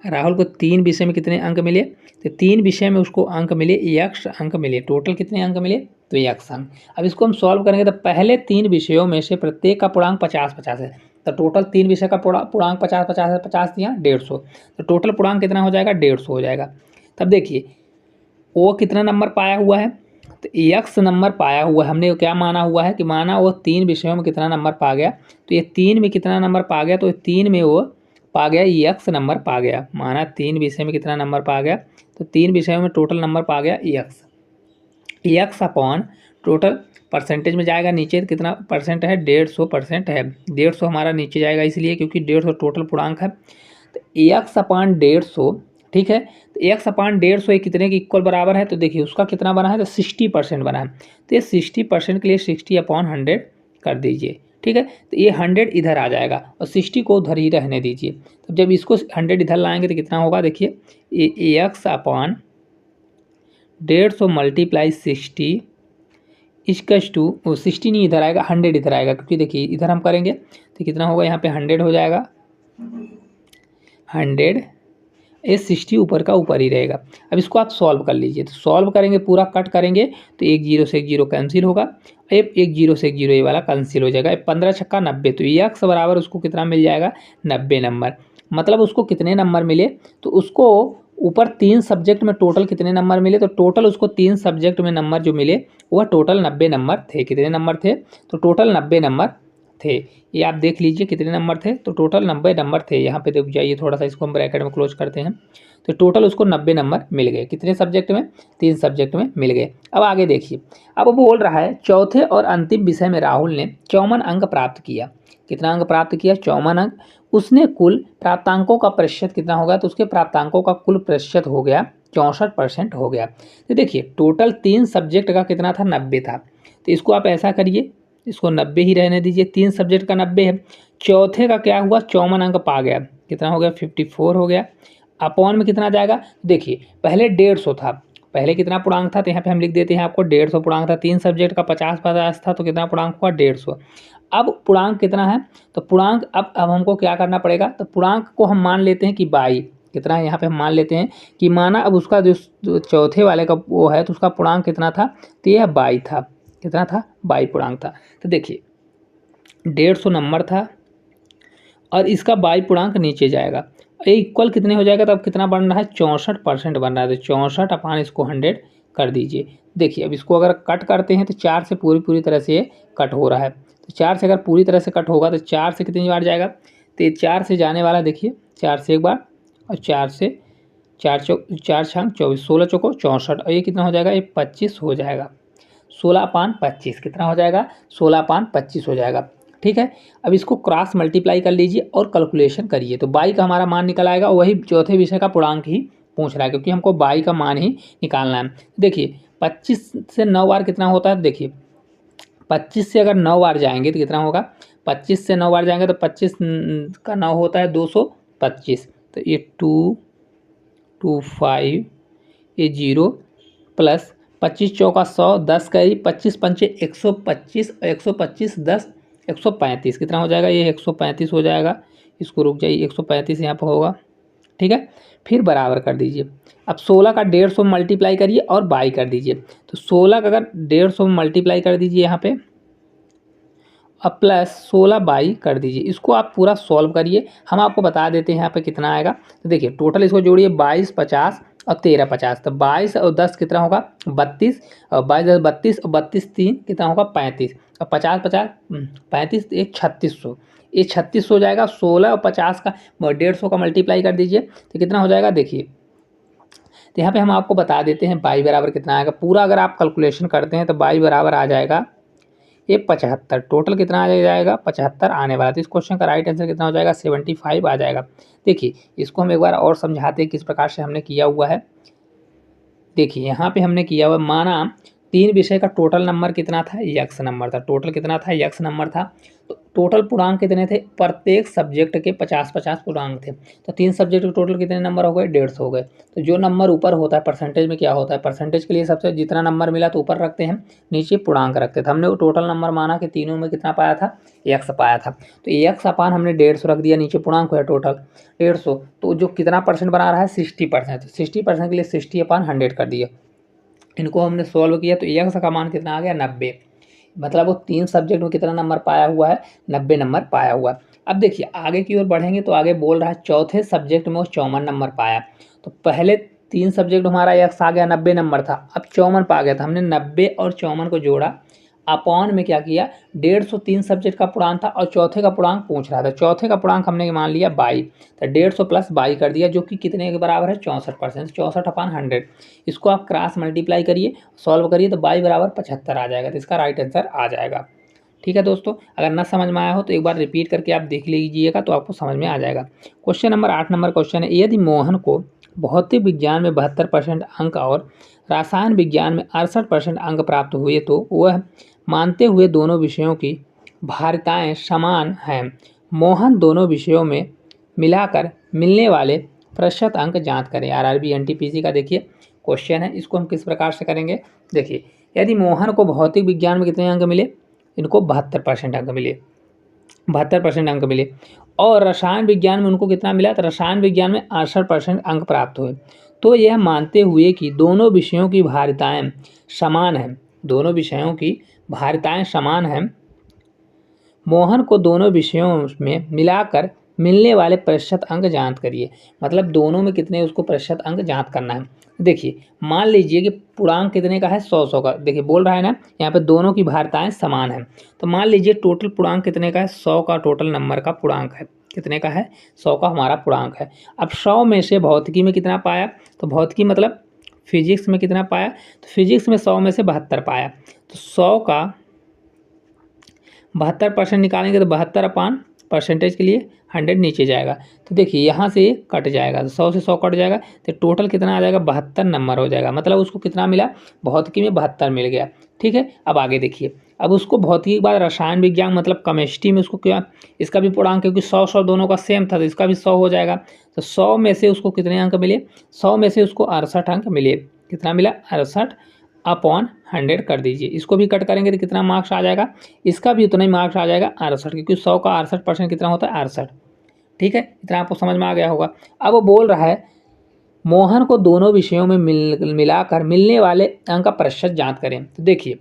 राहुल को 3 विषय में कितने अंक मिले, तो 3 विषय में उसको अंक मिले, x अंक मिले। टोटल कितने अंक मिले, तो x अंक। अब इसको हम सॉल्व करेंगे तो पहले 3 विषयों में से प्रत्येक का पूर्णांक 50-50 है, तो टोटल 3 विषय का पूर्णांक 50-50 है, 50 दिया 150, तो टोटल पूर्णांक कितना हो जाएगा, 150 हो जाएगा। तब देखिए वो कितना नंबर पाया हुआ है, तो x नंबर पाया हुआ है। हमने क्या माना हुआ है कि माना वो 3 विषयों में कितना नंबर पा गया, तो ये 3 में कितना नंबर पा गया, तो 3 में वो पा गया x नंबर पा गया। माना 3 विषय में कितना नंबर पा गया, तो 3 विषयों में टोटल नंबर पा गया x अपॉन टोटल परसेंटेज में जाएगा नीचे, कितना परसेंट है, 150% है। 150 हमारा नीचे जाएगा इसलिए क्योंकि 150 टोटल पूर्णांक है। तो x अपॉन 150, ठीक है, तो x अपॉन 150 कितने के इक्वल बराबर है, तो देखिए उसका कितना बना है, तो 60% बना है। तो ये 60% के लिए 60 अपॉन 100 कर दीजिए। ठीक है, तो ये 100 इधर आ जाएगा और 60 को उधर ही रहने दीजिए। तो जब इसको 100 इधर लाएंगे तो कितना होगा, देखिए ये x upon 150 multiply 60 equals to, 60 नहीं इधर आएगा, 100 इधर आएगा, क्योंकि देखिए इधर हम करेंगे तो कितना होगा, यहाँ पे 100 हो जाएगा, 100, ये 60 ऊपर का ऊपर ही रहेगा। अब इसको आप सॉल्व कर लीजिए, तो सॉल्व करेंगे पूरा कट करेंगे तो 1 0 से 1 0 कैंसिल होगा, अब 1 0 से 1 0 ये वाला कैंसिल हो जाएगा। 15 छक्का 90, तो ये x बराबर उसको कितना मिल जाएगा, 90 नंबर। मतलब उसको कितने नंबर मिले, तो उसको ऊपर 3 सब्जेक्ट में टोटल कितने नंबर मिले, तो टोटल उसको 3 सब्जेक्ट में नंबर जो मिले वह टोटल 90 नंबर थे। कितने नंबर थे, तो टोटल 90 नंबर थे। ये आप देख लीजिए कितने नंबर थे, तो टोटल 90 नंबर थे। यहाँ पे देख जाइए, थोड़ा सा इसको हम ब्रैकेट में क्लोज करते हैं, तो टोटल उसको 90 नंबर मिल गए। कितने सब्जेक्ट में, 3 सब्जेक्ट में मिल गए। अब आगे देखिए, अब वो बोल रहा है चौथे और अंतिम विषय में राहुल ने 54 अंक प्राप्त किया। कितना अंक प्राप्त किया, 54 अंक। उसने कुल प्राप्तांकों का प्रतिशत कितना होगा, तो उसके प्राप्तांकों का कुल प्रतिशत हो गया 64% हो गया। तो देखिए टोटल 3 सब्जेक्ट का कितना था, 90 था। तो इसको आप ऐसा करिए, इसको 90 ही रहने दीजिए, 3 सब्जेक्ट का 90 है। चौथे का क्या हुआ, 54 अंक पा गया, कितना हो गया, 54 हो गया। अपॉन में कितना जाएगा, देखिए पहले 150 था, पहले कितना पूर्णांक था, तो यहाँ पे हम लिख देते हैं आपको 150 पूर्णांक था। 3 सब्जेक्ट का 50-50 था, तो कितना पूर्णांक हुआ, 150। अब पूर्णांक कितना है, तो पूर्णांक अब हमको क्या करना पड़ेगा, तो पूर्णांक को हम मान लेते हैं कि 22। कितना है, यहाँ पे हम मान लेते हैं कि माना अब उसका जो चौथे वाले का वो है, तो उसका पूर्णांक कितना था, तो यह 22 था। कितना था, 22 पूर्णांक था। तो देखिए 150 नंबर था और इसका 22 पूर्णांक नीचे जाएगा, ये इक्वल कितने हो जाएगा, तब कितना बन रहा है, 64% बन रहा है। तो 64 अपॉन इसको 100 कर दीजिए। देखिए अब इसको अगर कट करते हैं तो 4 से पूरी तरह से ये कट हो रहा है। तो 4 से अगर पूरी तरह से कट होगा तो 4 से कितनी बार जाएगा, तो ये 4 से जाने वाला, देखिए 4 से एक बार और 4 से 4 छंग 24, 16 चौको 64, और ये कितना हो जाएगा, ये 25 हो जाएगा। 16/25 कितना हो जाएगा, 16/25 हो जाएगा। ठीक है, अब इसको क्रॉस मल्टीप्लाई कर लीजिए और कैलकुलेशन करिए, तो 22 का हमारा मान निकल आएगा, वही चौथे विषय का पूर्णांक ही पूछ रहा है, क्योंकि हमको y का मान ही निकालना है। देखिए 25 से 9 बार कितना होता है, देखिए 25 से अगर 9 बार जाएंगे तो कितना होगा, 25 से 9 बार जाएंगे तो 25 का 9 होता है 225, तो ये 2 2 5 ये 0 प्लस 25 चौका 100, 10 का ही 25 पंचे 125, 125 10 135 कितना हो जाएगा, ये 135 हो जाएगा। इसको रुक जाइए, 135 यहाँ पर होगा, ठीक है। फिर बराबर कर दीजिए। अब 16 का 150 में मल्टीप्लाई करिए और बाई कर दीजिए। तो 16 का अगर 150 में मल्टीप्लाई कर दीजिए यहाँ पे, अब प्लस 16 बाई कर दीजिए। इसको आप पूरा सॉल्व करिए, हम आपको बता देते हैं यहाँ पे कितना आएगा। तो देखिए टोटल इसको जोड़िए, 22 50 और 13 50, तो 22 और 10 कितना होगा 32, और 22 10 32 और 32 3 कितना होगा 35, और 50 50 35 एक 3600, ये 3600 हो जाएगा। 16 और 50 का 150 का मल्टीप्लाई कर दीजिए तो कितना हो जाएगा, देखिए तो यहाँ पे हम आपको बता देते हैं बाई बराबर कितना आएगा। पूरा अगर आप कैलकुलेशन करते हैं तो बाई बराबर आ जाएगा ये 75, टोटल कितना आ जाएगा 75 आने वाला। तो इस क्वेश्चन का राइट आंसर कितना हो जाएगा 75 आ जाएगा। देखिए इसको हम एक बार और समझाते हैं किस प्रकार से हमने किया हुआ है। देखिए यहाँ पे हमने किया हुआ, माना 3 विषय का टोटल नंबर कितना था, यक्स नंबर था। टोटल कितना था, यक्स नंबर था। तो टोटल पूर्णांक कितने थे, प्रत्येक सब्जेक्ट के 50-50 पूर्णांक थे। तो 3 सब्जेक्ट के टोटल कितने नंबर हो गए, 150 हो गए। तो जो नंबर ऊपर होता है परसेंटेज में क्या होता है, परसेंटेज के लिए सबसे जितना नंबर मिला तो ऊपर रखते हैं, नीचे पूर्णांक रखते थे। हमने वो टोटल नंबर माना कि तीनों में कितना पाया था, यक्स पाया था। तो यक्स अपान हमने 150 रख दिया, नीचे पूर्णांक हुआ टोटल 150। तो जो कितना परसेंट बना रहा है 60%, 60% के लिए 60/100 कर दिया। इनको हमने सॉल्व किया तो यक्स का मान कितना आ गया 90, मतलब वो 3 सब्जेक्ट में कितना नंबर पाया हुआ है, 90 नंबर पाया हुआ है। अब देखिए आगे की ओर बढ़ेंगे तो आगे बोल रहा है चौथे सब्जेक्ट में वो 54 नंबर पाया। तो पहले 3 सब्जेक्ट हमारा यक्स आ गया 90 नंबर था, अब 54 पा गया था। हमने 90 और 54 को जोड़ा, अपॉन में क्या किया, 150 3 सब्जेक्ट का पूर्णांक था और चौथे का पूर्णांक पूछ रहा था। चौथे का पूर्णांक हमने मान लिया 22, तो 150 प्लस 22 कर दिया, जो कि कितने के बराबर है 64%, 64/100। इसको आप क्रॉस मल्टीप्लाई करिए, सॉल्व करिए तो 22 बराबर 75 आ जाएगा। तो इसका राइट आंसर आ जाएगा। ठीक है दोस्तों, अगर ना समझ में आया हो तो एक बार रिपीट करके आप देख लीजिएगा तो आपको समझ में आ जाएगा। क्वेश्चन नंबर 8 नंबर क्वेश्चन है, यदि मोहन को भौतिक विज्ञान में 72% अंक और रसायन विज्ञान में 68% अंक प्राप्त हुए तो वह मानते हुए दोनों विषयों की भारिताएं समान हैं, मोहन दोनों विषयों में मिलाकर मिलने वाले प्रतिशत अंक ज्ञात करें। आरआरबी एनटीपीसी का देखिए क्वेश्चन है, इसको हम किस प्रकार से करेंगे। देखिए यदि मोहन को भौतिक विज्ञान में कितने अंक मिले, इनको 72% अंक मिले, 72% अंक मिले, और रसायन विज्ञान में उनको कितना मिला, तो रसायन विज्ञान में 68% अंक प्राप्त हुए। तो यह मानते हुए कि दोनों विषयों की भारिताएं समान हैं, दोनों विषयों की भारिताएं समान हैं, मोहन को दोनों विषयों में मिलाकर मिलने वाले प्रतिशत अंक ज्ञात करिए। मतलब दोनों में कितने उसको प्रतिशत अंक ज्ञात करना है। देखिए मान लीजिए कि पूर्णांक कितने का है 100 का, देखिए बोल रहा है ना यहाँ पे दोनों की भारिताएं समान हैं। तो मान लीजिए टोटल पूर्णांक कितने का है, 100 का टोटल नंबर का पूर्णांक है, कितने का है 100 का हमारा पूर्णांक है। अब 100 में से भौतिकी में कितना पाया, तो भौतिकी मतलब फिजिक्स में कितना पाया, तो फिजिक्स में 100 में से 72 पाया। तो 100 का 72% निकालेंगे तो 72/% के लिए 100 नीचे जाएगा। तो देखिए यहाँ से कट जाएगा, तो 100 से 100 कट जाएगा, तो टोटल कितना आ जाएगा 72 नंबर हो जाएगा। मतलब उसको कितना मिला, भौतिकी में 72 मिल गया। ठीक है, अब आगे देखिए, अब उसको भौतिकी के बाद रसायन विज्ञान मतलब केमिस्ट्री में उसको क्या, इसका भी पूर्णांक क्योंकि 100 दोनों का सेम था तो इसका भी 100 हो जाएगा। तो 100 में से उसको कितने अंक मिले, 100 में से उसको 68 अंक मिले। कितना मिला, 68/100 कर दीजिए। इसको भी कट करेंगे तो कितना मार्क्स आ जाएगा, इसका भी उतना ही मार्क्स आ जाएगा 68, क्योंकि 100 का 68% कितना होता है 68। ठीक है, इतना आपको समझ में आ गया होगा। अब वो बोल रहा है मोहन को दोनों विषयों में मिलाकर मिलने वाले अंक का प्रतिशत ज्ञात करें। तो देखिए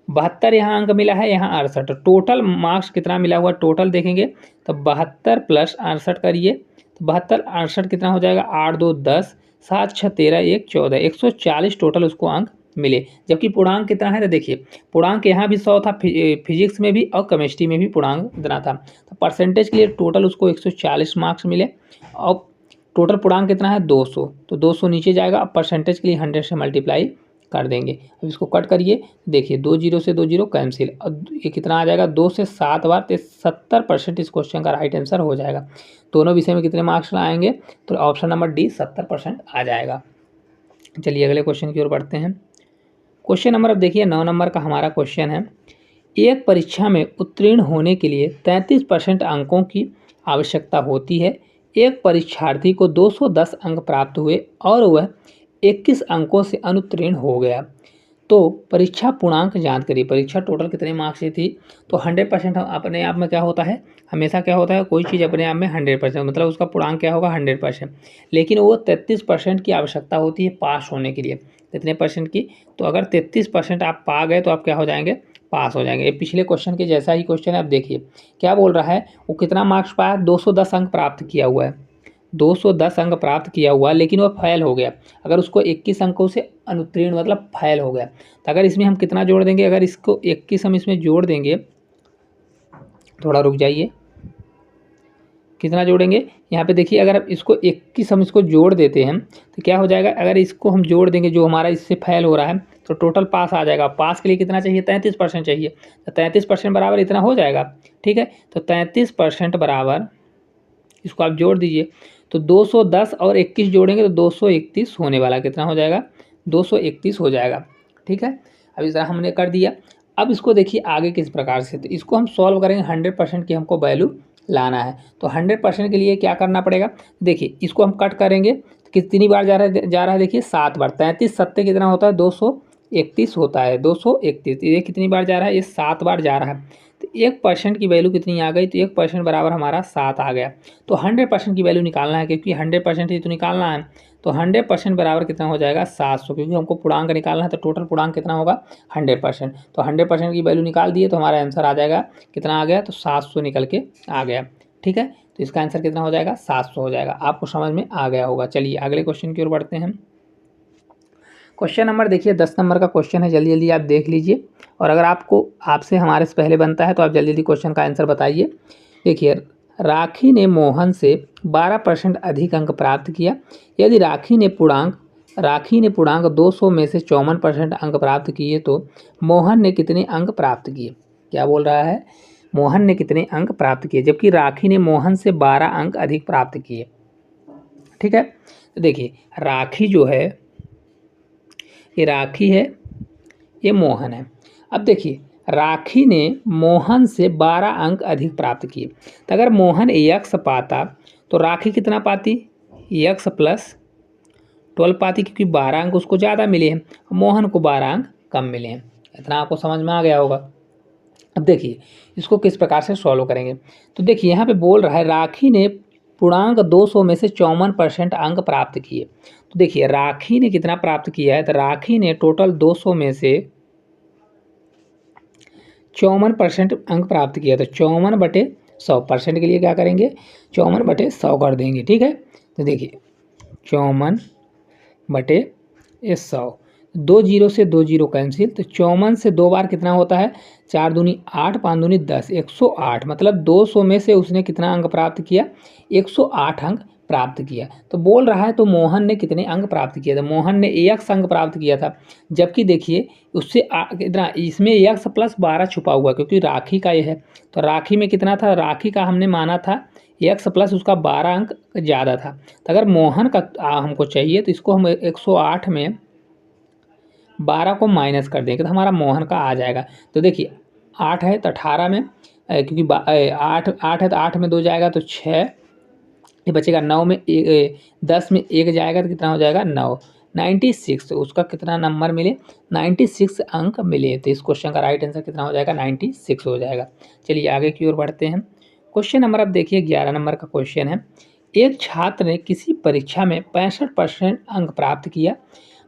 72 यहाँ अंक मिला है, यहाँ 68, टोटल मार्क्स कितना मिला हुआ टोटल देखेंगे तो 72 प्लस 68 करिए, तो 72 68 कितना हो जाएगा, 8 2 10, 7 6 13 1 14, 140 टोटल उसको अंक मिले। जबकि पूर्णांक कितना है, तो देखिए पूर्णांक यहाँ भी 100 था, फिजिक्स में भी और केमिस्ट्री में भी पूर्णांक इतना था। तो परसेंटेज के लिए टोटल उसको 140 मार्क्स मिले, और टोटल पूर्णांक कितना है 200, तो 200 नीचे जाएगा। अब परसेंटेज के लिए 100 से मल्टीप्लाई कर देंगे। अब इसको कट करिए, देखिए 2 जीरो से 2 जीरो कैंसिल, और ये कितना आ जाएगा 2 से 7 बार, तो 70% इस क्वेश्चन का राइट आंसर हो जाएगा। दोनों विषय में कितने मार्क्स आएंगे, तो ऑप्शन नंबर डी 70% आ जाएगा। चलिए अगले क्वेश्चन की ओर बढ़ते हैं। क्वेश्चन नंबर अब देखिए 9 नंबर का हमारा क्वेश्चन है। एक परीक्षा में उत्तीर्ण होने के लिए 33% अंकों की आवश्यकता होती है। एक परीक्षार्थी को 210 अंक प्राप्त हुए और वह 21 अंकों से अनुत्तीर्ण हो गया, तो परीक्षा पूर्णांक ज्ञात करिए। परीक्षा टोटल कितने मार्क्स की थी, तो 100% अपने आप में क्या होता है, हमेशा क्या होता है, कोई चीज़ अपने आप में 100% मतलब उसका पूर्णांक क्या होगा 100%, लेकिन वो 33% की आवश्यकता होती है पास होने के लिए। कितने परसेंट की, तो अगर 33% आप पा गए तो आप क्या हो जाएंगे, पास हो जाएंगे। ये पिछले क्वेश्चन के जैसा ही क्वेश्चन है। अब देखिए क्या बोल रहा है, वो कितना मार्क्स पाया, 210 अंक प्राप्त किया हुआ है, 210 अंक प्राप्त किया हुआ, लेकिन वो फेल हो गया। अगर उसको 21 अंकों से अनुत्तीर्ण मतलब फेल हो गया, तो अगर इसमें हम कितना जोड़ देंगे, अगर इसको 21 हम इसमें जोड़ देंगे, थोड़ा रुक जाइए, कितना जोड़ेंगे यहाँ पे देखिए, अगर आप इसको 21 हम इसको जोड़ देते हैं तो क्या हो जाएगा, अगर इसको हम जोड़ देंगे जो हमारा इससे फेल हो रहा है, तो टोटल पास आ जाएगा। पास के लिए कितना चाहिए, 33% चाहिए, तो 33% बराबर इतना हो जाएगा। ठीक है, तो 33% बराबर, इसको आप जोड़ दीजिए, तो 210 और 21 जोड़ेंगे तो 231 होने वाला, कितना हो जाएगा, 231 हो जाएगा। ठीक है, अब इस तरह हमने कर दिया। अब इसको देखिए आगे किस प्रकार से, तो इसको हम सॉल्व करेंगे। 100% की हमको वैल्यू लाना है, तो 100% के लिए क्या करना पड़ेगा, देखिए इसको हम कट करेंगे, कितनी बार जा रहा है देखिए 7 बार। 33 सत्ते कितना होता है, 231 होता है, 231, ये कितनी बार जा रहा है, ये 7 बार जा रहा है। तो 1% की वैल्यू कितनी आ गई, तो 1% बराबर हमारा 7 आ गया। तो 100% की वैल्यू निकालना है, क्योंकि 100% ही तो निकालना है। तो 100% बराबर कितना हो जाएगा, 700, क्योंकि हमको पूर्णांक निकालना है, तो टोटल पूर्णांक कितना होगा 100%। तो 100% की वैल्यू निकाल दिए तो हमारा आंसर आ जाएगा, कितना आ गया, तो 700 निकल के आ गया। ठीक है, तो इसका आंसर कितना हो जाएगा, 700 हो जाएगा। आपको समझ में आ गया होगा। चलिए अगले क्वेश्चन की ओर बढ़ते हैं। क्वेश्चन नंबर देखिए 10 नंबर का क्वेश्चन है, जल्दी जल्दी आप देख लीजिए, और अगर आपको आपसे हमारे से पहले बनता है तो आप जल्दी जल्दी क्वेश्चन का आंसर बताइए। देखिए, राखी ने मोहन से 12% अधिक अंक प्राप्त किया। यदि राखी ने पूर्णांक 200 में से 54% अंक प्राप्त किए, तो मोहन ने कितने अंक प्राप्त किए। क्या बोल रहा है, मोहन ने कितने अंक प्राप्त किए, जबकि राखी ने मोहन से 12 अंक अधिक प्राप्त किए। ठीक है, तो देखिए राखी जो है, ये राखी है, ये मोहन है। अब देखिए राखी ने मोहन से 12 अंक अधिक प्राप्त किए, तो अगर मोहन यक्स पाता तो राखी कितना पाती, यक्स प्लस 12 पाती, क्योंकि 12 अंक उसको ज़्यादा मिले हैं, मोहन को 12 अंक कम मिले हैं। इतना आपको समझ में आ गया होगा। अब देखिए इसको किस प्रकार से सॉल्व करेंगे, तो देखिए यहाँ पे बोल रहा है राखी ने पूर्णांक 200 में से 54% अंक प्राप्त किए। तो देखिए राखी ने कितना प्राप्त किया है, तो राखी ने टोटल 200 में से 54% अंक प्राप्त किया, तो 54/100% के लिए क्या करेंगे, 54/100 कर देंगे। ठीक है, तो देखिए 54/100, 2 जीरो से 2 जीरो कैंसिल, तो 54 से 2 बार कितना होता है, 4 दूनी 8, 5 दूनी 10, 108, मतलब 200 में से उसने कितना अंक प्राप्त किया, 108 अंक प्राप्त किया। तो बोल रहा है तो मोहन ने कितने अंक प्राप्त किया था, मोहन ने यक्स अंक प्राप्त किया था, जबकि देखिए उससे कितना, इसमें यक्स प्लस 12 छुपा हुआ, क्योंकि राखी का ये है, तो राखी में कितना था, राखी का हमने माना था यक्स प्लस उसका 12 अंक ज़्यादा था। तो अगर मोहन का हमको चाहिए, तो इसको हम 108 में 12 को माइनस कर देंगे, तो हमारा मोहन का आ जाएगा। तो देखिए 8 है तो 18 में, क्योंकि 8 है तो 8 में 2 जाएगा तो 6, ये बचेगा 9 में 10 में 1 जाएगा तो कितना हो जाएगा 9, 96। तो उसका कितना नंबर मिले, 96 अंक मिले। तो इस क्वेश्चन का राइट आंसर कितना हो जाएगा, 96 हो जाएगा। चलिए आगे की ओर बढ़ते हैं। क्वेश्चन नंबर अब देखिए 11 नंबर का क्वेश्चन है। एक छात्र ने किसी परीक्षा में 65% अंक प्राप्त किया,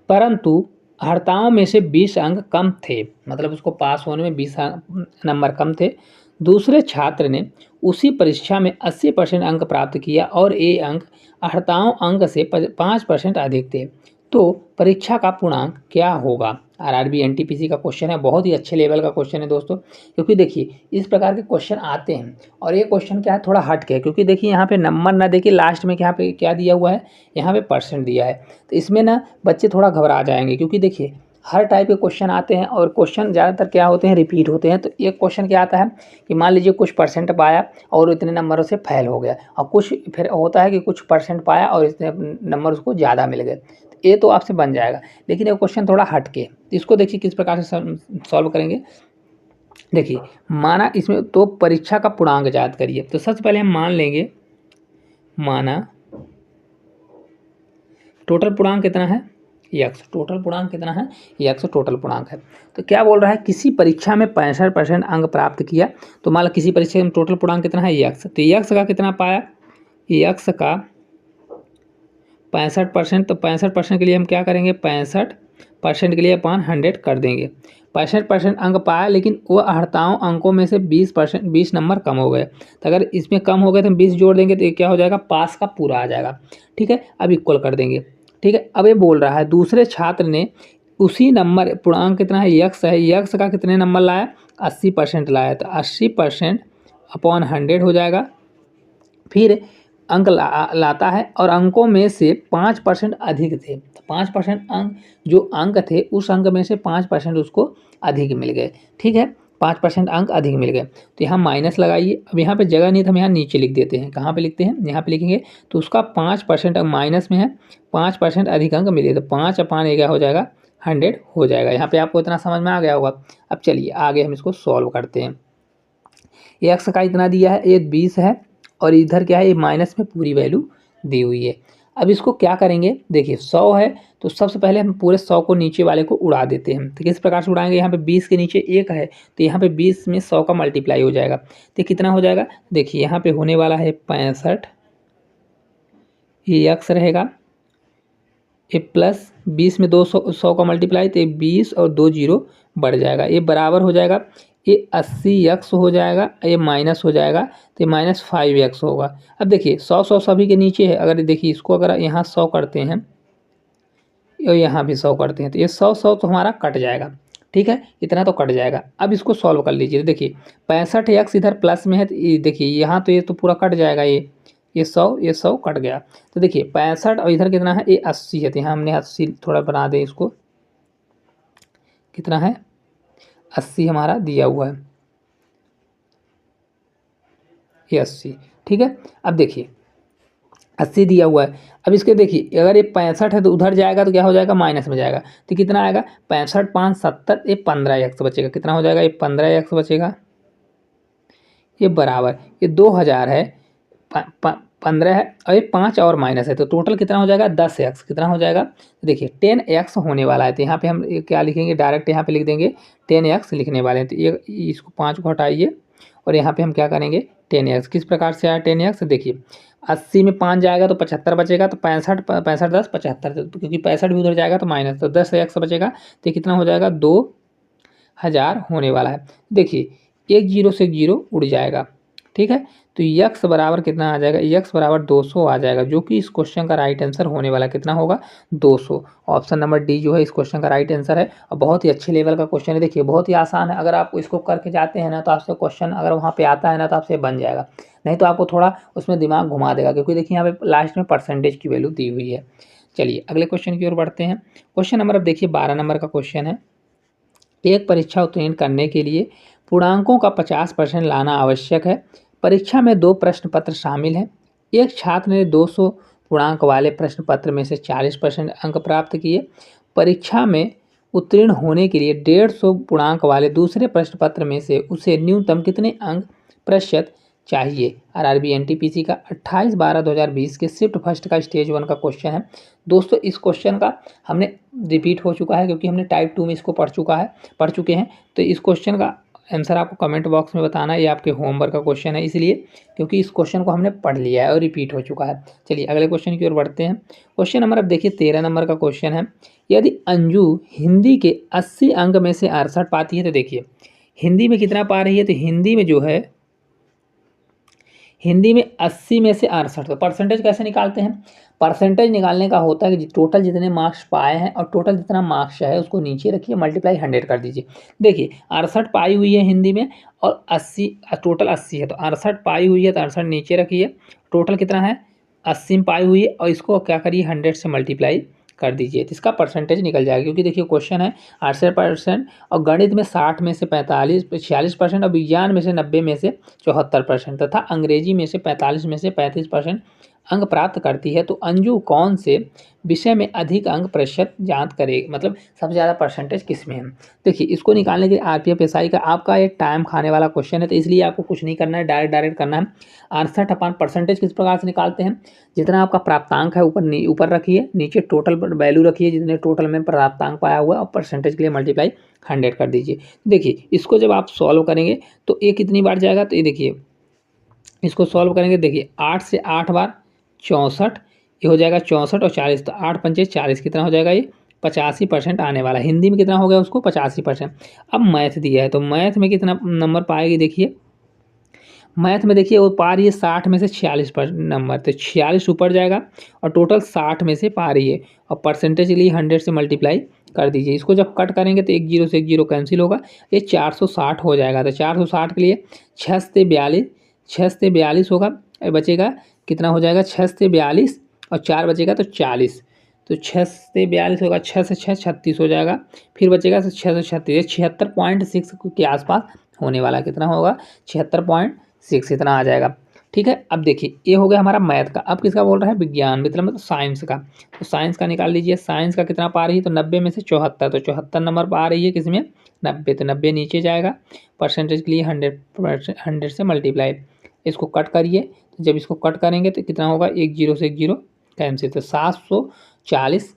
परंतु हर्ताओं में से 20 अंक कम थे, मतलब उसको पास होने में 20 नंबर कम थे। दूसरे छात्र ने उसी परीक्षा में 80% अंक प्राप्त किया और ये अंक हर्ताओं अंक से 5% अधिक थे, तो परीक्षा का पूर्णांक क्या होगा। आरआरबी एनटीपीसी का क्वेश्चन है, बहुत ही अच्छे लेवल का क्वेश्चन है दोस्तों, क्योंकि देखिए इस प्रकार के क्वेश्चन आते हैं, और ये क्वेश्चन क्या है, थोड़ा हट के है, क्योंकि देखिए यहाँ पे नंबर ना देखिए, लास्ट में क्या दिया हुआ है, यहाँ पे परसेंट दिया है, तो इसमें ना बच्चे थोड़ा घबरा जाएंगे, क्योंकि देखिए हर टाइप के क्वेश्चन आते हैं और क्वेश्चन ज़्यादातर क्या होते हैं, रिपीट होते हैं। तो एक क्वेश्चन क्या आता है कि मान लीजिए कुछ परसेंट पाया और इतने नंबरों से फेल हो गया, और कुछ फिर होता है कि कुछ परसेंट पाया और इतने नंबर उसको ज़्यादा मिल गए। तो ये तो आपसे बन जाएगा, लेकिन ये क्वेश्चन थोड़ा हट के, इसको देखिए किस प्रकार से सॉल्व करेंगे। देखिए माना इसमें तो परीक्षा का पूर्णांक याद करिए। तो सबसे पहले हम मान लेंगे, माना टोटल पूर्णांक कितना है, यक्स। टोटल पूर्णांक कितना है, यक्स टोटल पूर्णांक है। तो क्या बोल रहा है, किसी परीक्षा में 65% अंक प्राप्त किया। तो मान लो किसी परीक्षा में टोटल पूर्णांक कितना है, यक्स। तो यक्स का कितना पाया, यक्स का 65%। तो 65% के लिए हम क्या करेंगे, 65% के लिए अपन 100 कर देंगे। 65% अंक पाया, लेकिन वो 48 अंकों में से 20 नंबर कम हो गए। तो अगर इसमें कम हो गए तो हम 20 जोड़ देंगे तो ये क्या हो जाएगा, पास का पूरा आ जाएगा। ठीक है, अब इक्वल कर देंगे। ठीक है, अब ये बोल रहा है दूसरे छात्र ने उसी नंबर, पूर्णांक कितना है, यक्स है, यक्स का कितने नंबर लाया, 80% लाया। तो 80% अपॉन 100 हो जाएगा। फिर अंक लाता है और अंकों में से 5% अधिक थे। 5% अंक, जो अंक थे उस अंक में से 5% उसको अधिक मिल गए। ठीक है, 5% अंक अधिक मिल गए। तो यहाँ माइनस लगाइए। अब यहाँ पे जगह नहीं, तो हम यहाँ नीचे लिख देते हैं। कहाँ पे लिखते हैं, यहाँ पे लिखेंगे। तो उसका 5% अंक माइनस में है, 5% अधिक अंक मिले। तो 5 अपान क्या हो जाएगा, 100 हो जाएगा। यहाँ पे आपको इतना समझ में आ गया होगा। अब चलिए आगे हम इसको सॉल्व करते हैं। एक्स का इतना दिया है, ये 20 है, और इधर क्या है, ये माइनस में पूरी वैल्यू दी हुई है। अब इसको क्या करेंगे, देखिए 100 है, तो सबसे पहले हम पूरे 100 को नीचे वाले को उड़ा देते हैं। तो किस प्रकार से उड़ाएंगे, यहाँ पे 20 के नीचे 1 है, तो यहाँ पे 20 में 100 का मल्टीप्लाई हो जाएगा। तो कितना हो जाएगा, देखिए यहाँ पे होने वाला है 65, ये एक्स रहेगा, ये प्लस 20 में 100 का मल्टीप्लाई, तो 20 और 2 जीरो बढ़ जाएगा, ये बराबर हो जाएगा, ये 80x हो जाएगा, ये माइनस हो जाएगा, तो ये -5x होगा। अब देखिए 100 सभी के नीचे है। अगर देखिए इसको अगर यहाँ 100 करते हैं और यहाँ भी 100 करते हैं, तो ये 100 तो हमारा कट जाएगा। ठीक है, इतना तो कट जाएगा। अब इसको सॉल्व कर लीजिए। देखिए 65x इधर प्लस में है, तो ये देखिए यहाँ तो ये तो पूरा कट जाएगा, ये 100 कट गया। तो देखिए 65 और इधर कितना है, ये 80 है। तो यहाँ हमने 80 थोड़ा बना दें इसको, कितना है, 80 हमारा दिया हुआ है, ये 80। ठीक है, अब देखिए 80 दिया हुआ है। अब इसके देखिए अगर ये 65 है तो उधर जाएगा तो क्या हो जाएगा, माइनस में जाएगा। तो कितना आएगा, 65 5 70, ये 15x बचेगा। कितना हो जाएगा, ये 15x बचेगा, ये बराबर, ये 2000 है, 15 है, और ये 5 और माइनस है, तो टोटल कितना हो जाएगा, 10x। कितना हो जाएगा, देखिए 10x होने वाला है। तो यहाँ पे हम क्या लिखेंगे, डायरेक्ट यहाँ पे लिख देंगे 10x लिखने वाले हैं। तो ये इसको 5 को हटाइए और यहाँ पे हम क्या करेंगे, 10x। किस प्रकार से आया 10x, देखिए 80 में 5 जाएगा तो 75 बचेगा। तो 65 65 10 75, तो क्योंकि 65 भी उधर जाएगा तो माइनस, तो 10x बचेगा। तो कितना हो जाएगा, 2000 होने वाला है। देखिए 1 जीरो से 1 जीरो उड़ जाएगा। ठीक है, तो यक्स बराबर कितना आ जाएगा, यक्स बराबर 200 आ जाएगा, जो कि इस क्वेश्चन का राइट आंसर होने वाला कितना होगा, 200। ऑप्शन नंबर डी जो है इस क्वेश्चन का राइट आंसर है, और बहुत ही अच्छे लेवल का क्वेश्चन है। देखिए बहुत ही आसान है, अगर आप इसको करके जाते हैं ना तो आपसे क्वेश्चन अगर वहाँ पे आता है ना तो आपसे बन जाएगा, नहीं तो आपको थोड़ा उसमें दिमाग घुमा देगा, क्योंकि देखिए यहाँ पे लास्ट में परसेंटेज की वैल्यू दी हुई है। चलिए अगले क्वेश्चन की ओर बढ़ते हैं। क्वेश्चन नंबर अब देखिए 12 नंबर का क्वेश्चन है। एक परीक्षा उत्तीर्ण करने के लिए पूर्णांकों का 50% लाना आवश्यक है। परीक्षा में 2 प्रश्न पत्र शामिल हैं। एक छात्र ने 200 पूर्णांक वाले प्रश्न पत्र में से 40% अंक प्राप्त किए। परीक्षा में उत्तीर्ण होने के लिए 150 पूर्णांक वाले दूसरे प्रश्न पत्र में से उसे न्यूनतम कितने अंक प्रतिशत चाहिए। आरआरबी एनटीपीसी का 28/12/2020 के शिफ्ट फर्स्ट का स्टेज 1 का क्वेश्चन है। दोस्तों इस क्वेश्चन का हमने रिपीट हो चुका है, क्योंकि हमने टाइप 2 में इसको पढ़ चुके हैं। तो इस क्वेश्चन का आंसर आपको कमेंट बॉक्स में बताना है, ये आपके होमवर्क का क्वेश्चन है, इसलिए क्योंकि इस क्वेश्चन को हमने पढ़ लिया है और रिपीट हो चुका है। चलिए अगले क्वेश्चन की ओर बढ़ते हैं। क्वेश्चन नंबर अब देखिए 13 नंबर का क्वेश्चन है। यदि अंजू हिंदी के 80 अंक में से 68 पाती है, तो देखिए हिंदी में कितना पा रही है, तो हिंदी में जो है, हिंदी में 80 में से 68, तो परसेंटेज कैसे निकालते हैं, परसेंटेज निकालने का होता है कि टोटल जितने मार्क्स पाए हैं और टोटल जितना मार्क्स है उसको नीचे रखिए, मल्टीप्लाई 100 कर दीजिए। देखिए 68 पाई हुई है हिंदी में और 80, टोटल 80 है, तो 68 पाई हुई है तो 68 नीचे रखिए, टोटल कितना है 80 में पाई हुई है, और इसको क्या करिए 100 से मल्टीप्लाई कर दीजिए, तो इसका परसेंटेज निकल जाएगा। क्योंकि देखिए क्वेश्चन है 68% और गणित में 60 में से 46% और विज्ञान में से 90 में से 74% तथा अंग्रेजी में से 45 में से 35% अंक प्राप्त करती है। तो अंजू कौन से विषय में अधिक अंक प्रतिशत जांच करेगी, मतलब सबसे ज़्यादा परसेंटेज किस में है। देखिए इसको निकालने के लिए आरपीएफ एसआई का आपका एक टाइम खाने वाला क्वेश्चन है, तो इसलिए आपको कुछ नहीं करना है, डायरेक्ट करना है। 68/% किस प्रकार से निकालते हैं, जितना आपका प्राप्तांक है ऊपर रखिए, नीचे टोटल वैल्यू रखिए, जितने टोटल में प्राप्तांक पाया हुआ है और परसेंटेज के लिए मल्टीप्लाई 100 कर दीजिए। देखिए इसको जब आप सॉल्व करेंगे तो ये कितनी बार जाएगा, तो ये देखिए इसको सॉल्व करेंगे, देखिए 8 से 8 बार 64, ये हो जाएगा 64 और 40, तो 8 पंचे 40 कितना हो जाएगा, ये 85% आने वाला। हिंदी में कितना हो गया उसको 85%। अब मैथ दिया है तो मैथ में कितना नंबर पाएगी, देखिए मैथ में देखिए वो पा रही है 60 में से 46 पर नंबर, तो 46 ऊपर जाएगा और टोटल 60 में से पा रही है और परसेंटेज के लिए 100 से मल्टीप्लाई कर दीजिए। इसको जब कट करेंगे तो एक जीरो से एक जीरो कैंसिल होगा, ये 460 हो जाएगा। तो 460 के लिए 6 से 42 होगा, बचेगा कितना हो जाएगा 6 से 42 और 4 बचेगा तो 40, तो 6 से 42 होगा, 6 से 6 36 हो जाएगा, फिर बचेगा 6 से 36, 76.6 के आसपास होने वाला, कितना होगा 76.6 इतना आ जाएगा। ठीक है, अब देखिए ये हो गया हमारा मैथ का। अब किसका बोल रहा है, विज्ञान मतलब साइंस का। तो साइंस का निकाल लीजिए, साइंस का कितना पा रही है, तो 90 में से 74, तो 74 नंबर पा रही है किसमें 90, तो 90 नीचे जाएगा, परसेंटेज के लिए 100 से मल्टीप्लाई। इसको कट करिए, तो जब इसको कट करेंगे तो कितना होगा, एक जीरो से एक जीरो कैंसिल, तो 740/9,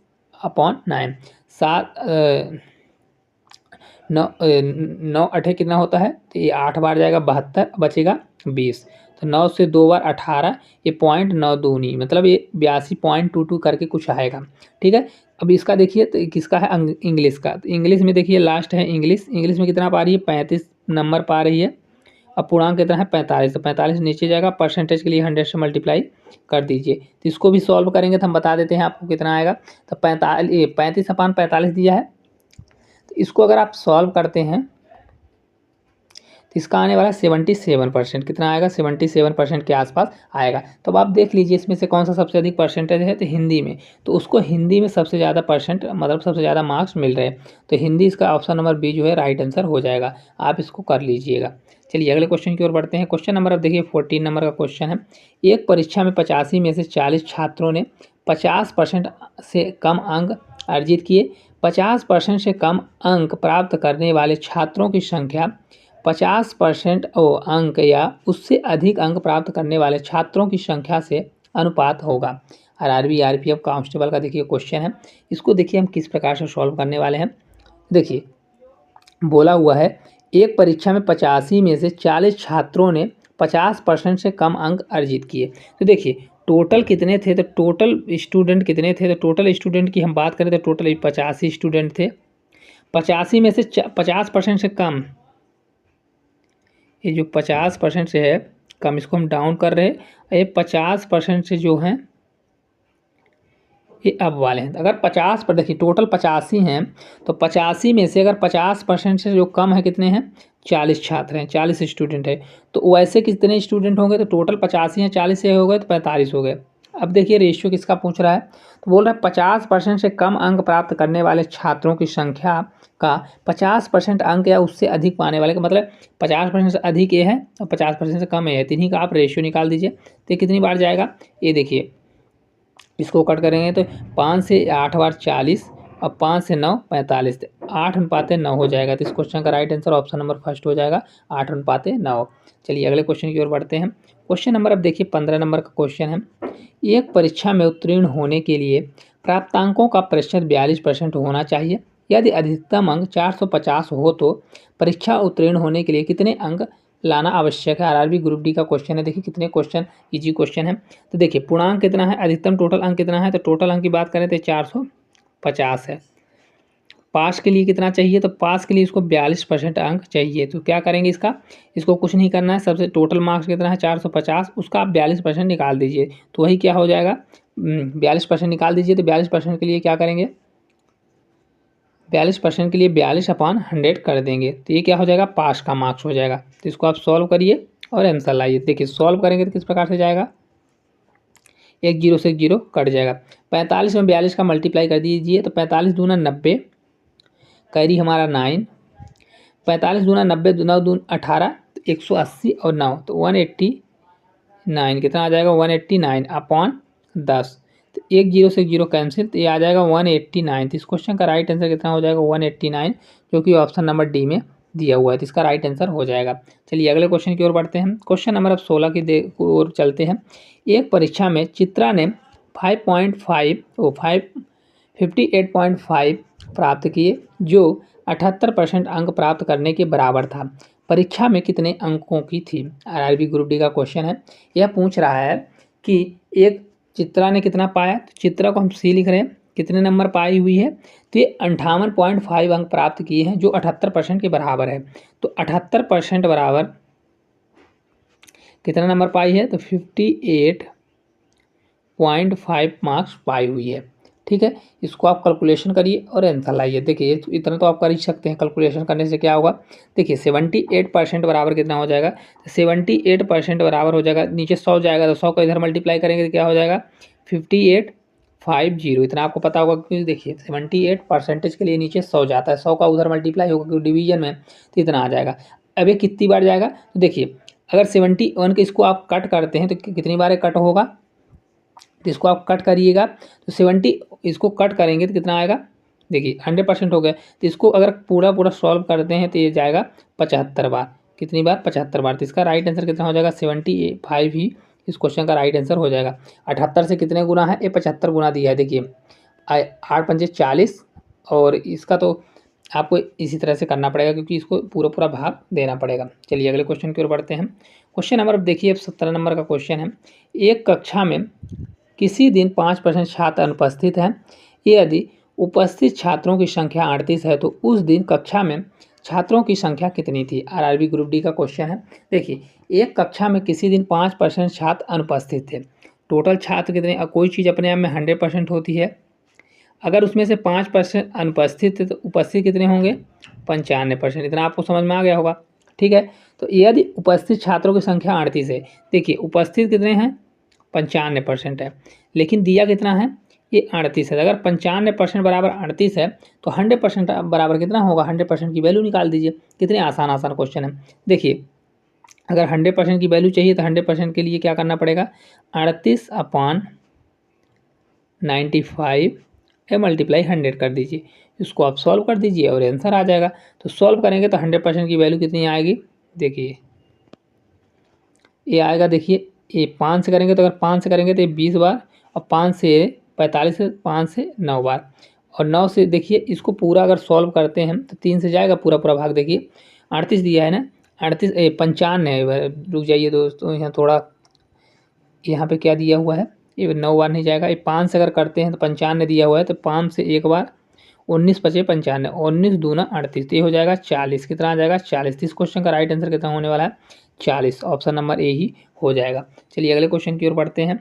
9 8 कितना होता है, तो ये 8 बार जाएगा 72, बचेगा 20, तो 9 से 2 बार 18, ये 0.9 दूनी मतलब ये 82.22 करके कुछ आएगा। ठीक है, अब इसका देखिए तो किसका है, इंग्लिश का। तो इंग्लिश में देखिए लास्ट है इंग्लिश में कितना पा रही है 35 नंबर पा रही है, अब पूर्णांक कितना है 45, तो 45 नीचे जाएगा, परसेंटेज के लिए 100 से मल्टीप्लाई कर दीजिए। तो इसको भी सॉल्व करेंगे तो हम बता देते हैं आपको कितना आएगा, तो 35/45 दिया है, तो इसको अगर आप सॉल्व करते हैं तो इसका आने वाला 77%, कितना आएगा 77% के आसपास आएगा। तो अब आप देख लीजिए इसमें से कौन सा सबसे अधिक परसेंटेज है, तो हिंदी में, तो उसको हिंदी में सबसे ज़्यादा परसेंट मतलब सबसे ज़्यादा मार्क्स मिल रहे हैं, तो हिंदी इसका ऑप्शन नंबर बी जो है राइट आंसर हो जाएगा, आप इसको कर लीजिएगा। चलिए अगले क्वेश्चन की ओर बढ़ते हैं। क्वेश्चन नंबर अब देखिए 14 नंबर का क्वेश्चन है। एक परीक्षा में 85 में से 40 छात्रों ने 50% से कम अंक अर्जित किए। 50% से कम अंक प्राप्त करने वाले छात्रों की संख्या 50% अंक या उससे अधिक अंक प्राप्त करने वाले छात्रों की संख्या से अनुपात होगा। आरआरबी आरपीएफ कांस्टेबल का देखिए क्वेश्चन है, इसको देखिए हम किस प्रकार से सॉल्व करने वाले हैं। देखिए बोला हुआ है एक परीक्षा में 85 में से 40 छात्रों ने 50% से कम अंक अर्जित किए। तो देखिए टोटल कितने थे, तो टोटल स्टूडेंट कितने थे, तो टोटल स्टूडेंट की हम बात करें तो टोटल 85 स्टूडेंट थे। 85 में से 50% से कम, ये जो 50% से है कम, इसको हम डाउन कर रहे हैं, ये 50% से जो हैं ये अब वाले हैं। अगर 50 पर देखिए टोटल 85 हैं, तो 85 में से अगर 50% से जो कम है कितने हैं 40 छात्र हैं, 40 स्टूडेंट है, तो वैसे कितने स्टूडेंट होंगे, तो टोटल 85 हैं, 40 से हो गए तो 45 हो गए। अब देखिए रेशियो किसका पूछ रहा है, तो बोल रहा है 50% से कम अंक प्राप्त करने वाले छात्रों की संख्या का 50% अंक या उससे अधिक पाने वाले का मतलब 50% से अधिक ये है और 50% से कम ये है, तिन्हीं का आप रेशियो निकाल दीजिए। तो कितनी बार जाएगा, ये देखिए इसको कट करेंगे तो 5 से 8 बार 40 और 5 से 9 45, 8/9 हो जाएगा। तो इस क्वेश्चन का right answer option number first हो जाएगा 8/9। चलिए अगले क्वेश्चन की ओर बढ़ते हैं। क्वेश्चन नंबर अब देखिए 15 नंबर का क्वेश्चन है। एक परीक्षा में उत्तीर्ण होने के लिए प्राप्तांकों का प्रतिशत 42% होना चाहिए। यदि अधिकतम अंक 450 हो तो परीक्षा उत्तीर्ण होने के लिए कितने अंक लाना आवश्यक है। आरआरबी ग्रुप डी का क्वेश्चन है। देखिए कितने क्वेश्चन इजी क्वेश्चन है। तो देखिए पूर्णांक कितना है, अधिकतम टोटल अंक कितना है, तो टोटल अंक की बात करें तो 450 है। पास के लिए कितना चाहिए, तो पास के लिए इसको 42% अंक चाहिए। तो क्या करेंगे इसको कुछ नहीं करना है, सबसे टोटल मार्क्स कितना है 450, उसका आप 42% निकाल दीजिए, तो वही क्या हो जाएगा 42% निकाल दीजिए। तो 42% के लिए क्या करेंगे, 42% के लिए 42/100 कर देंगे, तो ये क्या हो जाएगा पास का मार्क्स हो जाएगा। तो इसको आप सॉल्व करिए और आंसर लाइए। देखिए सॉल्व करेंगे तो किस प्रकार से जाएगा, एक जीरो से एक जीरो कट जाएगा। 45 में 42 का मल्टीप्लाई कर दीजिए तो 45 दूना 90, कैरी हमारा 9, 45 दूना 90, 9 दून 18, 180 और 9 तो 189, कितना आ जाएगा 189 अपॉन 10। तो एक जीरो से एक जीरो कैंसिल, तो ये आ जाएगा 189। तो इस क्वेश्चन का राइट आंसर कितना हो जाएगा 189, जो कि ऑप्शन नंबर डी में दिया हुआ है। तो इसका राइट आंसर हो जाएगा। चलिए अगले क्वेश्चन की ओर बढ़ते हैं। क्वेश्चन नंबर अब 16 की ओर चलते हैं। एक परीक्षा में चित्रा ने 58.5 प्राप्त किए, जो 78% अंक प्राप्त करने के बराबर था। परीक्षा में कितने अंकों की थी? आरआरबी ग्रुप डी का क्वेश्चन है। यह पूछ रहा है कि एक चित्रा ने कितना पाया, तो चित्रा को हम सी लिख रहे हैं, कितने नंबर पाई हुई है, तो ये 58.5 अंक प्राप्त किए हैं, जो 78% के बराबर है। तो 78% बराबर कितना नंबर पाई है, तो 58.5 मार्क्स पाई हुई है। ठीक है, इसको आप कैलकुलेशन करिए और आंसर लाइए। देखिए इतना तो आप कर ही सकते हैं, कैलकुलेशन करने से क्या होगा, देखिए 78% बराबर कितना हो जाएगा, 78% बराबर हो जाएगा, नीचे 100 जाएगा तो 100 को इधर मल्टीप्लाई करेंगे तो क्या हो जाएगा 5850। इतना आपको पता होगा क्योंकि देखिए 78% के लिए नीचे 100 जाता है, 100 का उधर मल्टीप्लाई होगा क्योंकि डिवीजन में, तो इतना आ जाएगा। अब ये कितनी बार जाएगा, तो देखिए अगर 71 के इसको आप कट करते हैं तो कितनी बार कट होगा, तो इसको आप कट करिएगा तो 70 इसको कट करेंगे तो कितना आएगा, देखिए 100% हो गया। तो इसको अगर पूरा सॉल्व करते हैं तो ये जाएगा 75 बार। कितनी बार, 75 बार। तो इसका राइट आंसर कितना हो जाएगा 75 ही इस क्वेश्चन का राइट आंसर हो जाएगा। 78 से कितने गुना है, ये 75 गुना दिया है। देखिए 8 पंजे 40, और इसका तो आपको इसी तरह से करना पड़ेगा क्योंकि इसको पूरा भाग देना पड़ेगा। चलिए अगले क्वेश्चन की ओर बढ़ते हैं। क्वेश्चन नंबर अब देखिए 17 नंबर का क्वेश्चन है। एक कक्षा में किसी दिन 5% छात्र अनुपस्थित हैं। यदि उपस्थित छात्रों की संख्या 38 है तो उस दिन कक्षा में छात्रों की संख्या कितनी थी? आरआरबी ग्रुप डी का क्वेश्चन है। देखिए एक कक्षा में किसी दिन 5% छात्र अनुपस्थित थे। टोटल छात्र कितने, कोई चीज़ अपने आप में 100% होती है, अगर उसमें से 5% अनुपस्थित थे तो उपस्थित कितने होंगे 95%। इतना आपको समझ में आ गया होगा। ठीक है, तो यदि उपस्थित छात्रों की संख्या 38 है, देखिए उपस्थित कितने हैं 95% है, लेकिन दिया कितना है ये 38 है। अगर 95% बराबर 38 है तो 100% बराबर कितना होगा, 100% की वैल्यू निकाल दीजिए। कितने आसान क्वेश्चन है। देखिए अगर 100% की वैल्यू चाहिए तो 100% के लिए क्या करना पड़ेगा, 38/95 मल्टीप्लाई 100 कर दीजिए। इसको आप सॉल्व कर दीजिए और आंसर आ जाएगा। तो सॉल्व करेंगे तो 100% की वैल्यू कितनी आएगी, देखिए ये आएगा, देखिए ये 5 से करेंगे तो अगर 5 से करेंगे तो ये 20 बार, और 5 से 45 से 5 से 9 बार, और 9 से देखिए इसको पूरा अगर सॉल्व करते हैं तो 3 से जाएगा पूरा भाग। देखिए 38 दिया है ना, 38 95, रुक जाइए दोस्तों, यहाँ थोड़ा यहाँ पे क्या दिया हुआ है, ये 9 बार नहीं जाएगा। ये 5 से अगर करते हैं तो 95 दिया हुआ है, तो 5 से एक बार, 19 पचे 95, 19 दूना 38, तो ये हो जाएगा 40। कितना आ जाएगा 40। इस क्वेश्चन का राइट आंसर कितना होने वाला है 40। ऑप्शन नंबर ए ही हो जाएगा। चलिए अगले क्वेश्चन की ओर बढ़ते हैं।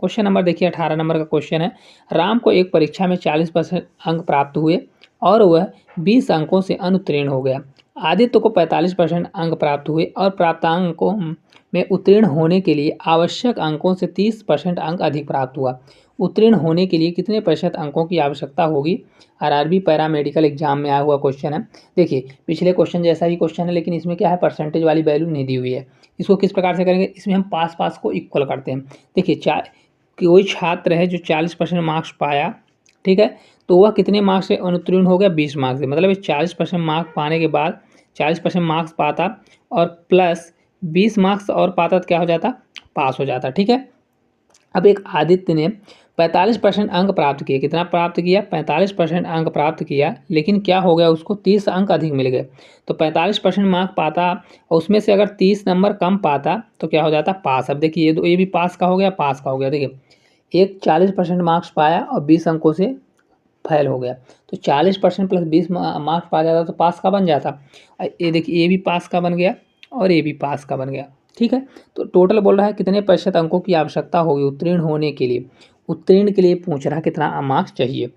क्वेश्चन नंबर देखिए 18 नंबर का क्वेश्चन है। राम को एक परीक्षा में 40% अंक प्राप्त हुए और वह 20 अंकों से अनुत्तीर्ण हो गया। आदित्य को 45% अंक प्राप्त हुए और प्राप्तांकों में उत्तीर्ण होने के लिए आवश्यक अंकों से 30% अंक अधिक प्राप्त हुआ। उत्तीर्ण होने के लिए कितने प्रतिशत अंकों की आवश्यकता होगी? आरआरबी पैरामेडिकल एग्जाम में आया हुआ क्वेश्चन है। देखिए पिछले क्वेश्चन जैसा ही क्वेश्चन है, लेकिन इसमें क्या है परसेंटेज वाली वैल्यू नहीं दी हुई है। इसको किस प्रकार से करेंगे, इसमें हम पास को इक्वल करते हैं। देखिए कोई छात्र है जो 40% मार्क्स पाया, ठीक है, तो वह कितने मार्क्स से अनुत्तीर्ण हो गया, 20 मार्क्स से। मतलब 40% मार्क्स पाने के बाद 40% मार्क्स पाता और प्लस 20 मार्क्स और पाता तो क्या हो जाता, पास हो जाता। ठीक है, अब एक आदित्य ने 45% अंक प्राप्त किए। कितना प्राप्त किया, 45% अंक प्राप्त किया, लेकिन क्या हो गया उसको 30 अंक अधिक मिल गए। तो 45% मार्क पाता और उसमें से अगर 30 नंबर कम पाता तो क्या हो जाता, पास। अब देखिए ये भी पास का हो गया, पास का हो गया। देखिए एक 40% मार्क्स पाया और 20 अंकों से फेल हो गया, तो 40% प्लस 20 मार्क्स पा जाता तो पास का बन जाता। ये देखिए ये भी पास का बन गया और ये भी पास का बन गया। ठीक है, तो टोटल बोल रहा है कितने प्रतिशत अंकों की आवश्यकता होगी उत्तीर्ण होने के लिए। उत्तीर्ण के लिए पूछ रहा है कितना मार्क्स चाहिए।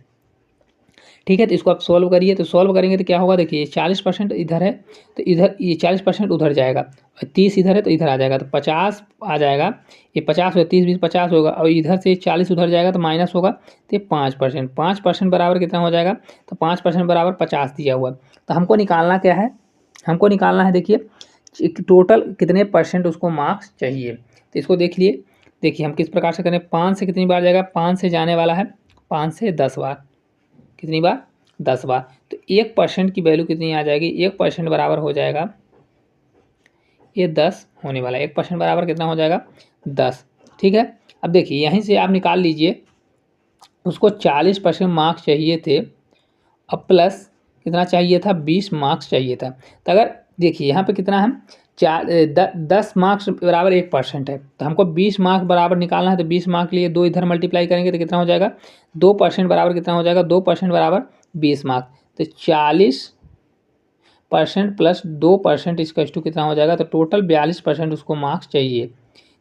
ठीक है। तो इसको आप सॉल्व करिए, तो सॉल्व करेंगे तो क्या होगा, देखिए 40% इधर है तो इधर ये 40% उधर जाएगा, और 30 इधर है तो इधर आ जाएगा, तो 50 आ जाएगा। ये 50 हो 30 20 50 होगा, और इधर से 40 उधर जाएगा तो माइनस होगा, तो ये 5%। 5% बराबर कितना हो जाएगा, तो 5% बराबर 50 दिया हुआ है। तो हमको निकालना क्या है, हमको निकालना है, देखिए टोटल कितने परसेंट उसको मार्क्स चाहिए। तो इसको देख लिए, देखिए हम किस प्रकार से करें। 5 से कितनी बार जाएगा, 5 से जाने वाला है 5 से 10 बार, कितनी बार, 10 बार। तो 1% की वैल्यू कितनी आ जाएगी, 1% बराबर हो जाएगा, ये 10 होने वाला है। 1% बराबर कितना हो जाएगा, 10। ठीक है। अब देखिए यहीं से आप निकाल लीजिए, उसको 40% मार्क्स चाहिए थे, अब प्लस कितना चाहिए था, 20 मार्क्स चाहिए था। तो अगर देखिए यहाँ पे कितना है, 10 मार्क्स बराबर 1% है, तो हमको 20 मार्क्स बराबर निकालना है। तो 20 मार्क्स के लिए 2 इधर मल्टीप्लाई करेंगे तो कितना हो जाएगा, 2% बराबर कितना हो जाएगा, 2% बराबर 20 मार्क्स। तो 40% प्लस 2% इसका टू कितना हो जाएगा, तो टोटल 42% उसको मार्क्स चाहिए।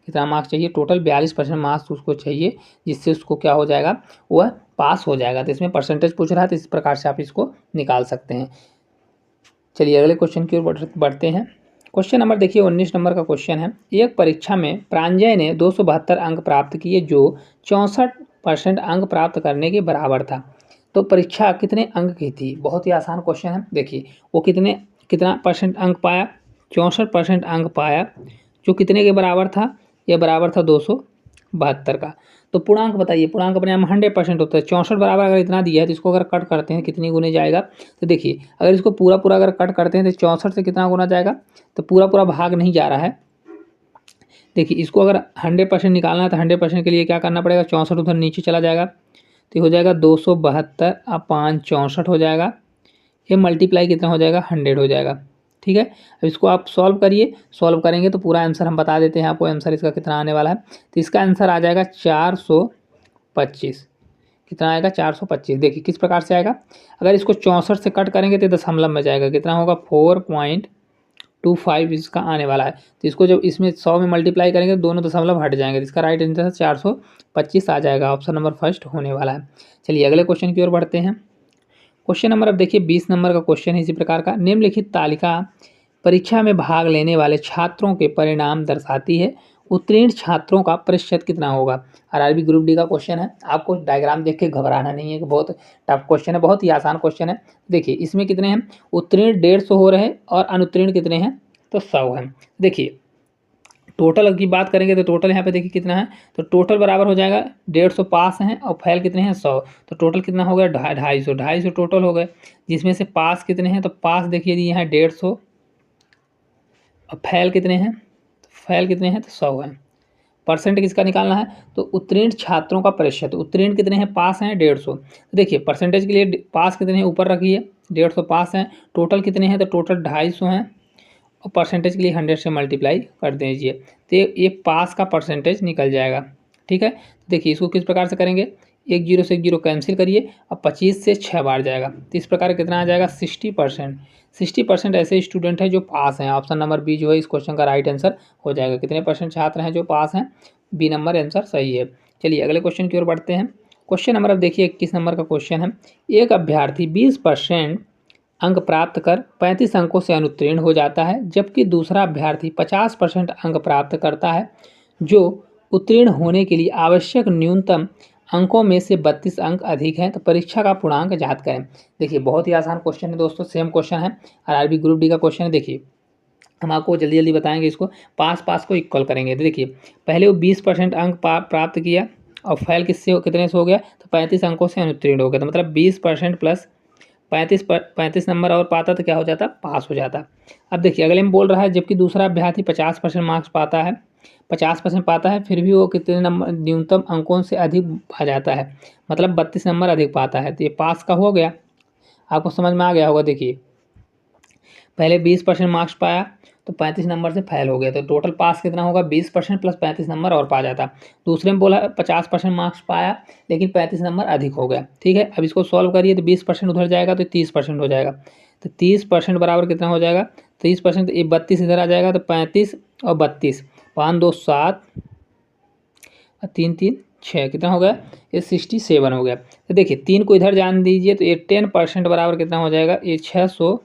कितना मार्क्स चाहिए, टोटल 42% मार्क्स उसको चाहिए, जिससे उसको क्या हो जाएगा, वह पास हो जाएगा। तो इसमें परसेंटेज पूछ रहा है, तो इस प्रकार से आप इसको निकाल सकते हैं। चलिए अगले क्वेश्चन की ओर बढ़ते हैं। क्वेश्चन नंबर देखिए 19 नंबर का क्वेश्चन है। एक परीक्षा में प्रांजय ने 272 अंक प्राप्त किए, जो 64% अंक प्राप्त करने के बराबर था। तो परीक्षा कितने अंक की थी, बहुत ही आसान क्वेश्चन है। देखिए वो कितना परसेंट अंक पाया, 64% अंक पाया, जो कितने के बराबर था, यह बराबर था 272 का। तो पूर्णांक बताइए, पूर्णांक अपने आप 100% होता है। 64 बराबर अगर इतना दिया है तो इसको अगर कट करते हैं कितनी गुने जाएगा, तो देखिए अगर इसको पूरा पूरा अगर कट करते हैं तो 64 से कितना गुना जाएगा, तो पूरा पूरा भाग नहीं जा रहा है। देखिए इसको अगर 100% निकालना है तो 100% के लिए क्या करना पड़ेगा, 64 उधर नीचे चला जाएगा, तो हो जाएगा 272 अब 5 64 हो जाएगा, ये मल्टीप्लाई कितना हो जाएगा, 100 हो जाएगा। ठीक है। अब इसको आप सॉल्व करिए, सॉल्व करेंगे तो पूरा आंसर हम बता देते हैं आपको, आंसर इसका कितना आने वाला है। तो इसका आंसर आ जाएगा 425। कितना आएगा, 425। देखिए किस प्रकार से आएगा, अगर इसको 64 से कट करेंगे तो दशमलव में जाएगा, कितना होगा, 4.25 इसका आने वाला है। तो इसको जब इसमें 100 में मल्टीप्लाई करेंगे तो दोनों दशमलव हट जाएंगे, तो इसका राइट आंसर 425 आ जाएगा, ऑप्शन नंबर फर्स्ट होने वाला है। चलिए अगले क्वेश्चन की ओर बढ़ते हैं। क्वेश्चन नंबर अब देखिए 20 नंबर का क्वेश्चन है इसी प्रकार का। निम्नलिखित तालिका परीक्षा में भाग लेने वाले छात्रों के परिणाम दर्शाती है, उत्तीर्ण छात्रों का प्रतिशत कितना होगा। आरआरबी ग्रुप डी का क्वेश्चन है, आपको डायग्राम देख के घबराना नहीं है कि बहुत टफ क्वेश्चन है, बहुत ही आसान क्वेश्चन है। देखिए इसमें कितने हैं, उत्तीर्ण 150 हो रहे हैं और अनुत्तीर्ण कितने हैं, तो 100 है। देखिए टोटल की बात करेंगे तो टोटल यहाँ पे देखिए कितना है, तो टोटल बराबर हो जाएगा 150 पास हैं और फेल कितने हैं, 100। तो टोटल कितना हो गया, 250 टोटल हो गए, जिसमें से पास कितने हैं, तो पास देखिए दिए हैं 150 और फेल कितने हैं, तो फेल कितने हैं, तो 100 है। परसेंट किसका निकालना है, तो उत्तीर्ण छात्रों का प्रतिशत, उत्तीर्ण कितने हैं, पास हैं 150। तो देखिए परसेंटेज के लिए पास कितने हैं ऊपर रखिए, 150 पास हैं, टोटल कितने हैं, तो टोटल 250 हैं, और परसेंटेज के लिए 100 से मल्टीप्लाई कर दीजिए, तो ये पास का परसेंटेज निकल जाएगा। ठीक है। देखिए इसको किस प्रकार से करेंगे, 1 0 से 1 0 कैंसिल करिए, अब 25 से 6 बार जाएगा, तो इस प्रकार कितना आ जाएगा, 60%। 60% ऐसे स्टूडेंट हैं जो पास हैं, ऑप्शन नंबर बी जो है इस क्वेश्चन का राइट आंसर हो जाएगा। कितने परसेंट छात्र हैं जो पास हैं, बी नंबर आंसर सही है। चलिए अगले क्वेश्चन की ओर बढ़ते हैं। क्वेश्चन नंबर अब देखिए 21 नंबर का क्वेश्चन है। एक अभ्यर्थी 20% अंक प्राप्त कर 35 अंकों से अनुत्तीर्ण हो जाता है, जबकि दूसरा अभ्यर्थी 50% अंक प्राप्त करता है, जो उत्तीर्ण होने के लिए आवश्यक न्यूनतम अंकों में से 32 अंक अधिक हैं। तो परीक्षा का पूर्णांक ज्ञात करें। देखिए बहुत ही आसान क्वेश्चन है दोस्तों, सेम क्वेश्चन है, आरआरबी ग्रुप डी का क्वेश्चन है। देखिए हम आपको जल्दी जल्दी बताएंगे, इसको पास को इक्वल करेंगे। तो देखिए पहले वो 20% अंक प्राप्त किया और फेल कितने से हो गया, तो 35 अंकों से अनुत्तीर्ण हो गया, तो मतलब 20% प्लस 35 नंबर और पाता तो क्या हो जाता, पास हो जाता। अब देखिए अगले में बोल रहा है जबकि दूसरा अभ्यर्थी 50% मार्क्स पाता है, 50% पाता है, फिर भी वो कितने नंबर न्यूनतम अंकों से अधिक आ जाता है, मतलब 32 नंबर अधिक पाता है, तो ये पास का हो गया। आपको समझ में आ गया होगा। देखिए पहले 20% मार्क्स पाया तो 35 नंबर से फेल हो गया, तो टोटल पास कितना होगा, 20% प्लस 35 नंबर और पा जाता। दूसरे में बोला 50% मार्क्स पाया लेकिन 35 नंबर अधिक हो गया। ठीक है। अब इसको सॉल्व करिए तो 20% उधर जाएगा तो 30% हो जाएगा, तो 30% बराबर कितना हो जाएगा, 30% ये 32 इधर आ जाएगा, तो 35 और 32, 5 2 7 और 3 3 6 कितना हो गया, ये 67 हो गया। तो देखिए 3 को इधर जान दीजिए तो ये 10% बराबर कितना हो जाएगा, ये 600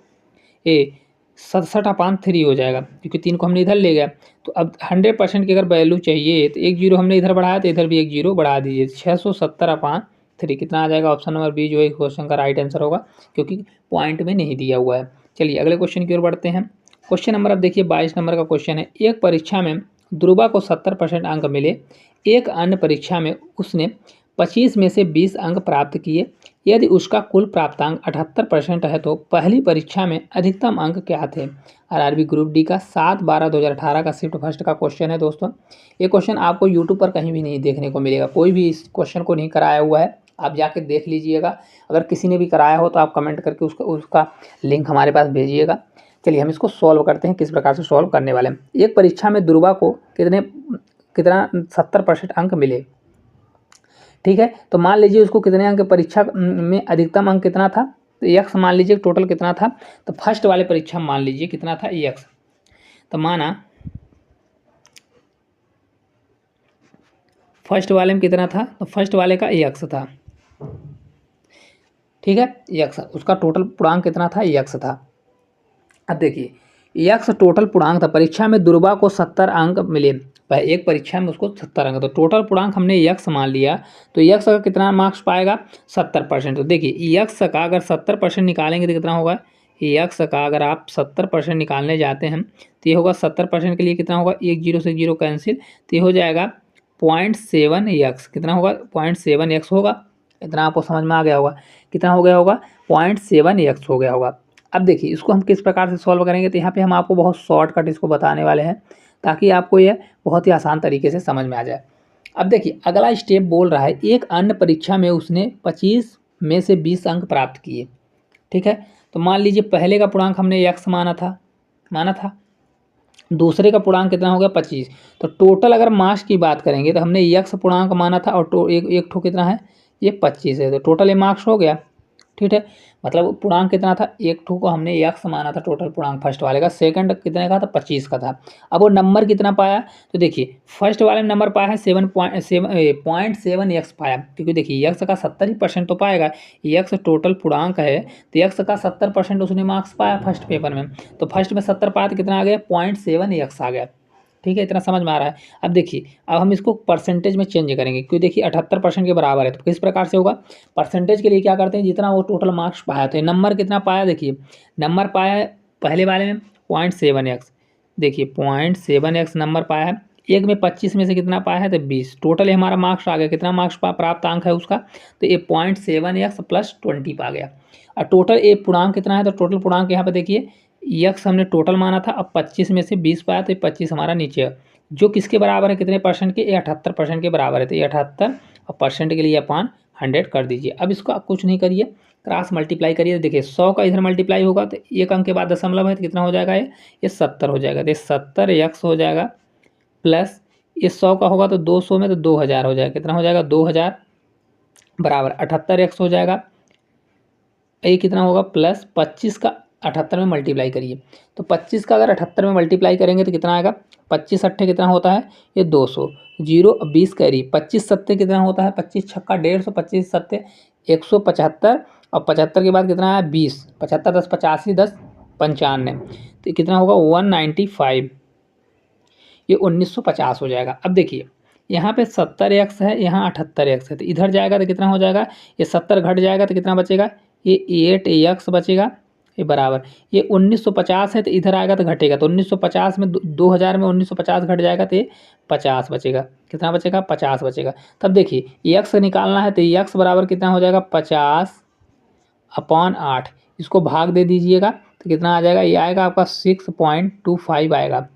ये 67/3 हो जाएगा, क्योंकि 3 को हमने इधर ले गया। तो अब 100% की अगर वैल्यू चाहिए तो एक जीरो हमने इधर बढ़ाया तो इधर भी एक जीरो बढ़ा दीजिए, 670/3 कितना आ जाएगा। ऑप्शन नंबर बी जो है क्वेश्चन का राइट आंसर होगा, क्योंकि पॉइंट में नहीं दिया हुआ है। चलिए अगले क्वेश्चन की ओर बढ़ते हैं। क्वेश्चन नंबर अब देखिए 22 नंबर का क्वेश्चन है। एक परीक्षा में ध्रुवा को 70% अंक मिले, एक अन्य परीक्षा में उसने 25 में से 20 अंक प्राप्त किए। यदि उसका कुल प्राप्तांक 78% है तो पहली परीक्षा में अधिकतम अंक क्या थे। आरआरबी ग्रुप डी का 7/12/2018 का शिफ्ट फर्स्ट का क्वेश्चन है दोस्तों। ये क्वेश्चन आपको यूट्यूब पर कहीं भी नहीं देखने को मिलेगा, कोई भी इस क्वेश्चन को नहीं कराया हुआ है, आप जाके देख लीजिएगा। अगर किसी ने भी कराया हो तो आप कमेंट करके उसका लिंक हमारे पास भेजिएगा। चलिए हम इसको सॉल्व करते हैं, किस प्रकार से सॉल्व करने वाले हैं। एक परीक्षा में ध्रुवा को कितना 70% अंक मिले, ठीक है। तो मान लीजिए उसको कितने अंक परीक्षा में अधिकतम अंक कितना था, तो यक्स मान लीजिए टोटल कितना था। तो फर्स्ट वाले परीक्षा मान लीजिए कितना था यक्स, तो माना फर्स्ट वाले में कितना था, तो फर्स्ट वाले का यक्स था, ठीक है, यक्स उसका टोटल पूर्णांक कितना था, यक्स था। अब देखिए यक्स टोटल पूर्णांक था, परीक्षा में ध्रुवा को 70 अंक मिले, एक परीक्षा में उसको 70 अंक, तो टोटल पूर्णांक हमने यक्स मान लिया। तो यक्स का कितना मार्क्स पाएगा, 70%। तो देखिए यक्स का अगर 70% निकालेंगे तो कितना होगा, यक्स का अगर आप 70% निकालने जाते हैं तो ये होगा 70% के लिए कितना होगा, एक जीरो से जीरो कैंसिल, तो ये हो जाएगा 0.7 यक्स, कितना होगा 0.7 यक्स होगा। इतना आपको समझ में आ गया होगा, कितना हो गया होगा 0.7 यक्स हो गया होगा। अब देखिए इसको हम किस प्रकार से सॉल्व करेंगे, तो यहाँ पे हम आपको बहुत शॉर्टकट इसको बताने वाले हैं, ताकि आपको यह बहुत ही आसान तरीके से समझ में आ जाए। अब देखिए अगला स्टेप बोल रहा है, एक अन्य परीक्षा में उसने 25 में से 20 अंक प्राप्त किए, ठीक है। तो मान लीजिए पहले का पूर्णांक हमने यक्स माना था, दूसरे का पूर्णांक कितना हो गया 25। तो टोटल अगर मार्क्स की बात करेंगे तो हमने यक्स पूर्णांक माना था और एक ठो कितना है, ये 25 है, तो टोटल ये मार्क्स हो गया, ठीक है। मतलब पूर्णांक कितना था, एक ठो को हमने यक्स माना था टोटल पूर्णांक फर्स्ट वाले का, सेकंड कितने का था 25 का था। अब वो नंबर कितना पाया, तो देखिए फर्स्ट वाले ने नंबर पाया है 7.7 यक्स पाया, क्योंकि देखिए यक्स का 70% तो पाएगा, यक्स टोटल पूर्णांक है, तो यक्स का 70% उसने मार्क्स पाया फर्स्ट पेपर में। तो फर्स्ट में 70 पाया तो कितना आ गया, 0.7 यक्स आ गया, ठीक है। इतना समझ में आ रहा है। अब देखिए अब हम इसको परसेंटेज में चेंज करेंगे, क्योंकि देखिए 78% के बराबर है, तो किस प्रकार से होगा, परसेंटेज के लिए क्या करते हैं, जितना वो टोटल मार्क्स पाया, तो नंबर कितना पाया, देखिए नंबर पाया है पहले वाले में 0.7 एक्स, देखिए 0.7 एक्स नंबर पाया है। एक में 25 में से कितना पाया है, तो 20, टोटल हमारा मार्क्स आ गया, कितना मार्क्स प्राप्त अंक है उसका, तो ये 0.7 एक्स प्लस 20 पा गया। और टोटल ये पूर्णांक कितना है, तो टोटल पूर्णांक यहाँ पे देखिए यक्स हमने टोटल माना था, अब 25 में से 20 पाया, तो 25 हमारा नीचे है, जो किसके बराबर है, कितने परसेंट के, ये 78% के बराबर है। तो ये 78 और परसेंट के लिए अपान 100 कर दीजिए। अब इसको आप कुछ नहीं करिए, क्रॉस मल्टीप्लाई करिए, देखिए 100 का इधर मल्टीप्लाई होगा तो एक अंक के बाद दशमलव है, तो कितना हो जाएगा, ये 70 हो जाएगा, तो ये 70 यक्स हो जाएगा, प्लस ये 100 का होगा तो 200 में तो 2000 हो जाएगा, कितना हो जाएगा 2000 बराबर 78 एक्स हो जाएगा, ये कितना होगा प्लस 25 का 78 में मल्टीप्लाई करिए, तो 25 का अगर 78 में मल्टीप्लाई करेंगे तो कितना आएगा, 25 अट्ठे कितना होता है, ये 200, जीरो 20 कैरी, 25 सत्ते कितना होता है, 25 छक्का 150, 25 सत्ते 175, और 75 के बाद कितना है 20, 75 10 85 10 95, तो कितना होगा 195, ये 1950 हो जाएगा। अब देखिए यहाँ पे 70 एक्स है, यहाँ 78 एक्स है, तो इधर जाएगा तो कितना हो जाएगा, ये 70 घट जाएगा तो कितना बचेगा, ये 8 एक्स बचेगा, ये बराबर ये 1950 है, तो इधर आएगा तो घटेगा, तो 1950 में 2000 में 1950 घट जाएगा तो ये 50 बचेगा, कितना बचेगा 50 बचेगा। तब देखिए एक्स निकालना है, तो एक्स बराबर कितना हो जाएगा 50/8, इसको भाग दे दीजिएगा तो कितना आ जाएगा, ये आएगा आपका 6.25 आएगा।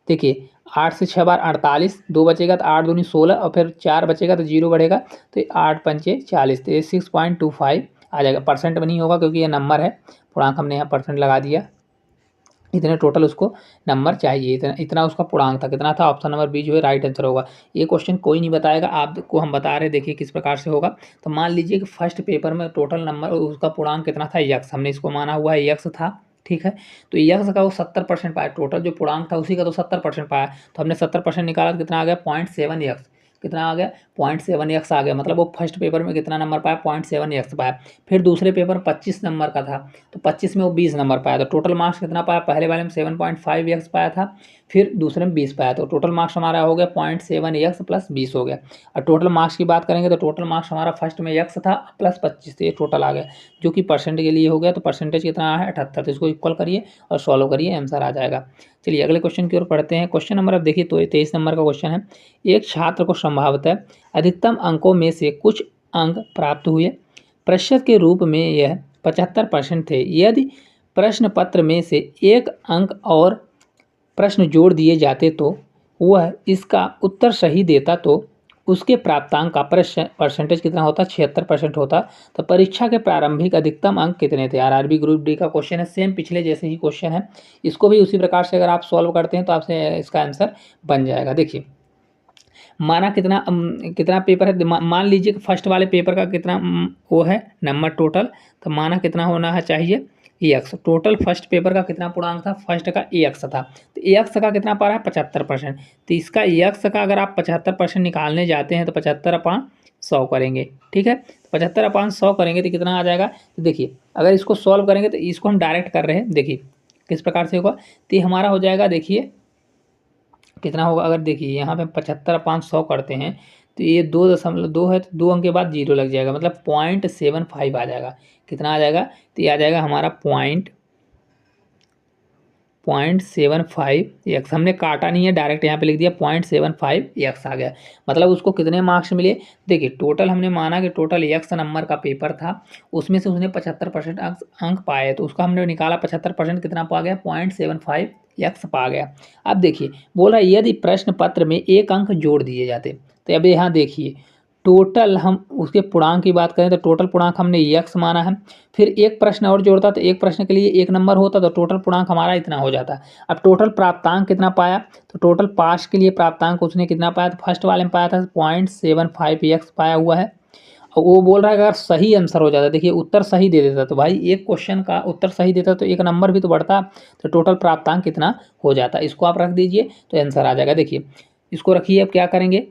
देखिए 8 से 6 बार 48, 2 बचेगा तो 8 दूनी 16, और फिर 4 बचेगा तो 0 बढ़ेगा, तो 8 पंचे 40, तो ये 6.25 आ जाएगा। परसेंट में नहीं होगा क्योंकि ये नंबर है, पूर्णांक हमने यहाँ परसेंट लगा दिया, इतने टोटल उसको नंबर चाहिए, इतना उसका पूर्णांक था, कितना था, ऑप्शन नंबर बी जो है राइट आंसर होगा। ये क्वेश्चन कोई नहीं बताएगा, आपको हम बता रहे, देखिए किस प्रकार से होगा। तो मान लीजिए कि फर्स्ट पेपर में टोटल नंबर उसका पूर्णांक कितना था, यक्स, हमने इसको माना हुआ है यक्स था, ठीक है। तो यक्स का वो 70% पाया, टोटल जो पूर्णांक था उसी का तो 70% पाया, तो हमने 70% निकाला तो कितना आ गया 0.7 यक्स। कितना आ गया 0.7x आ गया, मतलब वो फर्स्ट पेपर में कितना नंबर पाया 0.7x पाया। फिर दूसरे पेपर 25 नंबर का था तो 25 में वो 20 नंबर पाया, तो टोटल मार्क्स कितना पाया, पहले वाले में 7.5x पाया था, फिर दूसरे में 20 पाया, तो टोटल मार्क्स हमारा हो गया 0.7x प्लस 20 हो गया। और टोटल मार्क्स की बात करेंगे तो टोटल मार्क्स हमारा फर्स्ट में x था प्लस 25, तो ये टोटल आ गया जो कि परसेंटेज के लिए हो गया। तो परसेंटेज कितना है 78, तो इसको इक्वल करिए और सॉल्व करिए, आंसर आ जाएगा। चलिए अगले क्वेश्चन की ओर पढ़ते हैं। क्वेश्चन नंबर अब देखिए तो 23 नंबर का क्वेश्चन है। एक छात्र को संभवतः अधिकतम अंकों में से कुछ अंक प्राप्त हुए, प्रतिशत के रूप में यह 75% थे। यदि प्रश्न पत्र में से एक अंक और प्रश्न जोड़ दिए जाते तो वह इसका उत्तर सही देता तो उसके प्राप्तांक का परसेंटेज कितना होता, 76% होता। तो परीक्षा के प्रारंभिक अधिकतम अंक कितने थे। आरआरबी ग्रुप डी का क्वेश्चन है, सेम पिछले जैसे ही क्वेश्चन है, इसको भी उसी प्रकार से अगर आप सॉल्व करते हैं तो आपसे इसका आंसर बन जाएगा। देखिए माना कितना पेपर है, मान लीजिए कि फर्स्ट वाले पेपर का कितना वो है नंबर टोटल, तो माना कितना होना है चाहिए एक्स। टोटल फर्स्ट पेपर का कितना पूर्णांक था, फर्स्ट का एक्स था, तो एक्स का कितना पा रहा है 75%। तो इसका एक्स का अगर आप 75% निकालने जाते हैं तो 75/100 करेंगे, ठीक है। 75/100 करेंगे तो कितना आ जाएगा, तो देखिए अगर इसको सॉल्व करेंगे तो इसको हम डायरेक्ट कर रहे हैं, देखिए किस प्रकार से होगा। तो ये हमारा हो जाएगा, देखिए कितना होगा, अगर देखिए यहाँ पे 75/100 करते हैं तो ये 2.2 है, तो 2 अंक के बाद 0 लग जाएगा, मतलब 0.75 आ जाएगा। कितना आ जाएगा, तो ये आ जाएगा हमारा 0.75x। हमने काटा नहीं है, डायरेक्ट यहाँ पे लिख दिया 0.75x आ गया। मतलब उसको कितने मार्क्स मिले, देखिए टोटल हमने माना कि टोटल x नंबर का पेपर था, उसमें से उसने 75% अंक पाए, तो उसका हमने निकाला 75% कितना पा गया 0.75x पा गया। अब देखिए बोल रहा है यदि प्रश्न पत्र में एक अंक जोड़ दिए जाते, तो अब यहाँ देखिए टोटल हम उसके पूर्णांक की बात करें तो टोटल पूर्णांक हमने x माना है, फिर एक प्रश्न और जोड़ता तो एक प्रश्न के लिए एक नंबर होता, तो टोटल पूर्णांक हमारा इतना हो जाता। अब टोटल प्राप्तांक कितना पाया, तो टोटल पास के लिए प्राप्तांक उसने कितना पाया, तो फर्स्ट वाले में पाया था 0.75x पाया हुआ है। और वो बोल रहा है अगर सही आंसर हो जाता, देखिए उत्तर सही दे देता, तो भाई एक क्वेश्चन का उत्तर सही देता तो एक नंबर भी तो बढ़ता, तो टोटल प्राप्तांक कितना हो जाता, इसको आप रख दीजिए तो आंसर आ जाएगा। देखिए इसको रखिए, अब क्या करेंगे,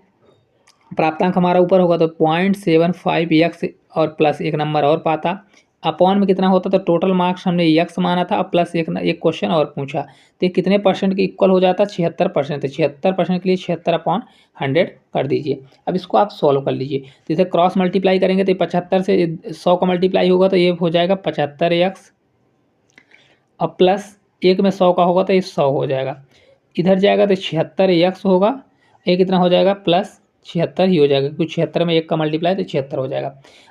प्राप्तांक हमारा ऊपर होगा तो 0.75x और प्लस एक नंबर और पाता, अपॉन में कितना होता, तो टोटल मार्क्स हमने x माना था, अब प्लस एक क्वेश्चन और पूछा, तो ये कितने परसेंट के इक्वल हो जाता, 76%। तो 76% के लिए 76/100 कर दीजिए। अब इसको आप सॉल्व कर लीजिए, तो इसे क्रॉस मल्टीप्लाई करेंगे तो 75 से 100 का मल्टीप्लाई होगा तो ये हो जाएगा 75x, अब प्लस एक में 100 का होगा तो ये 100 हो जाएगा, इधर जाएगा तो 76x होगा, ये कितना हो जाएगा प्लस 76 ही हो जाएगा, क्योंकि 76 में एक का मल्टीप्लाई तो 76 हो जाएगा।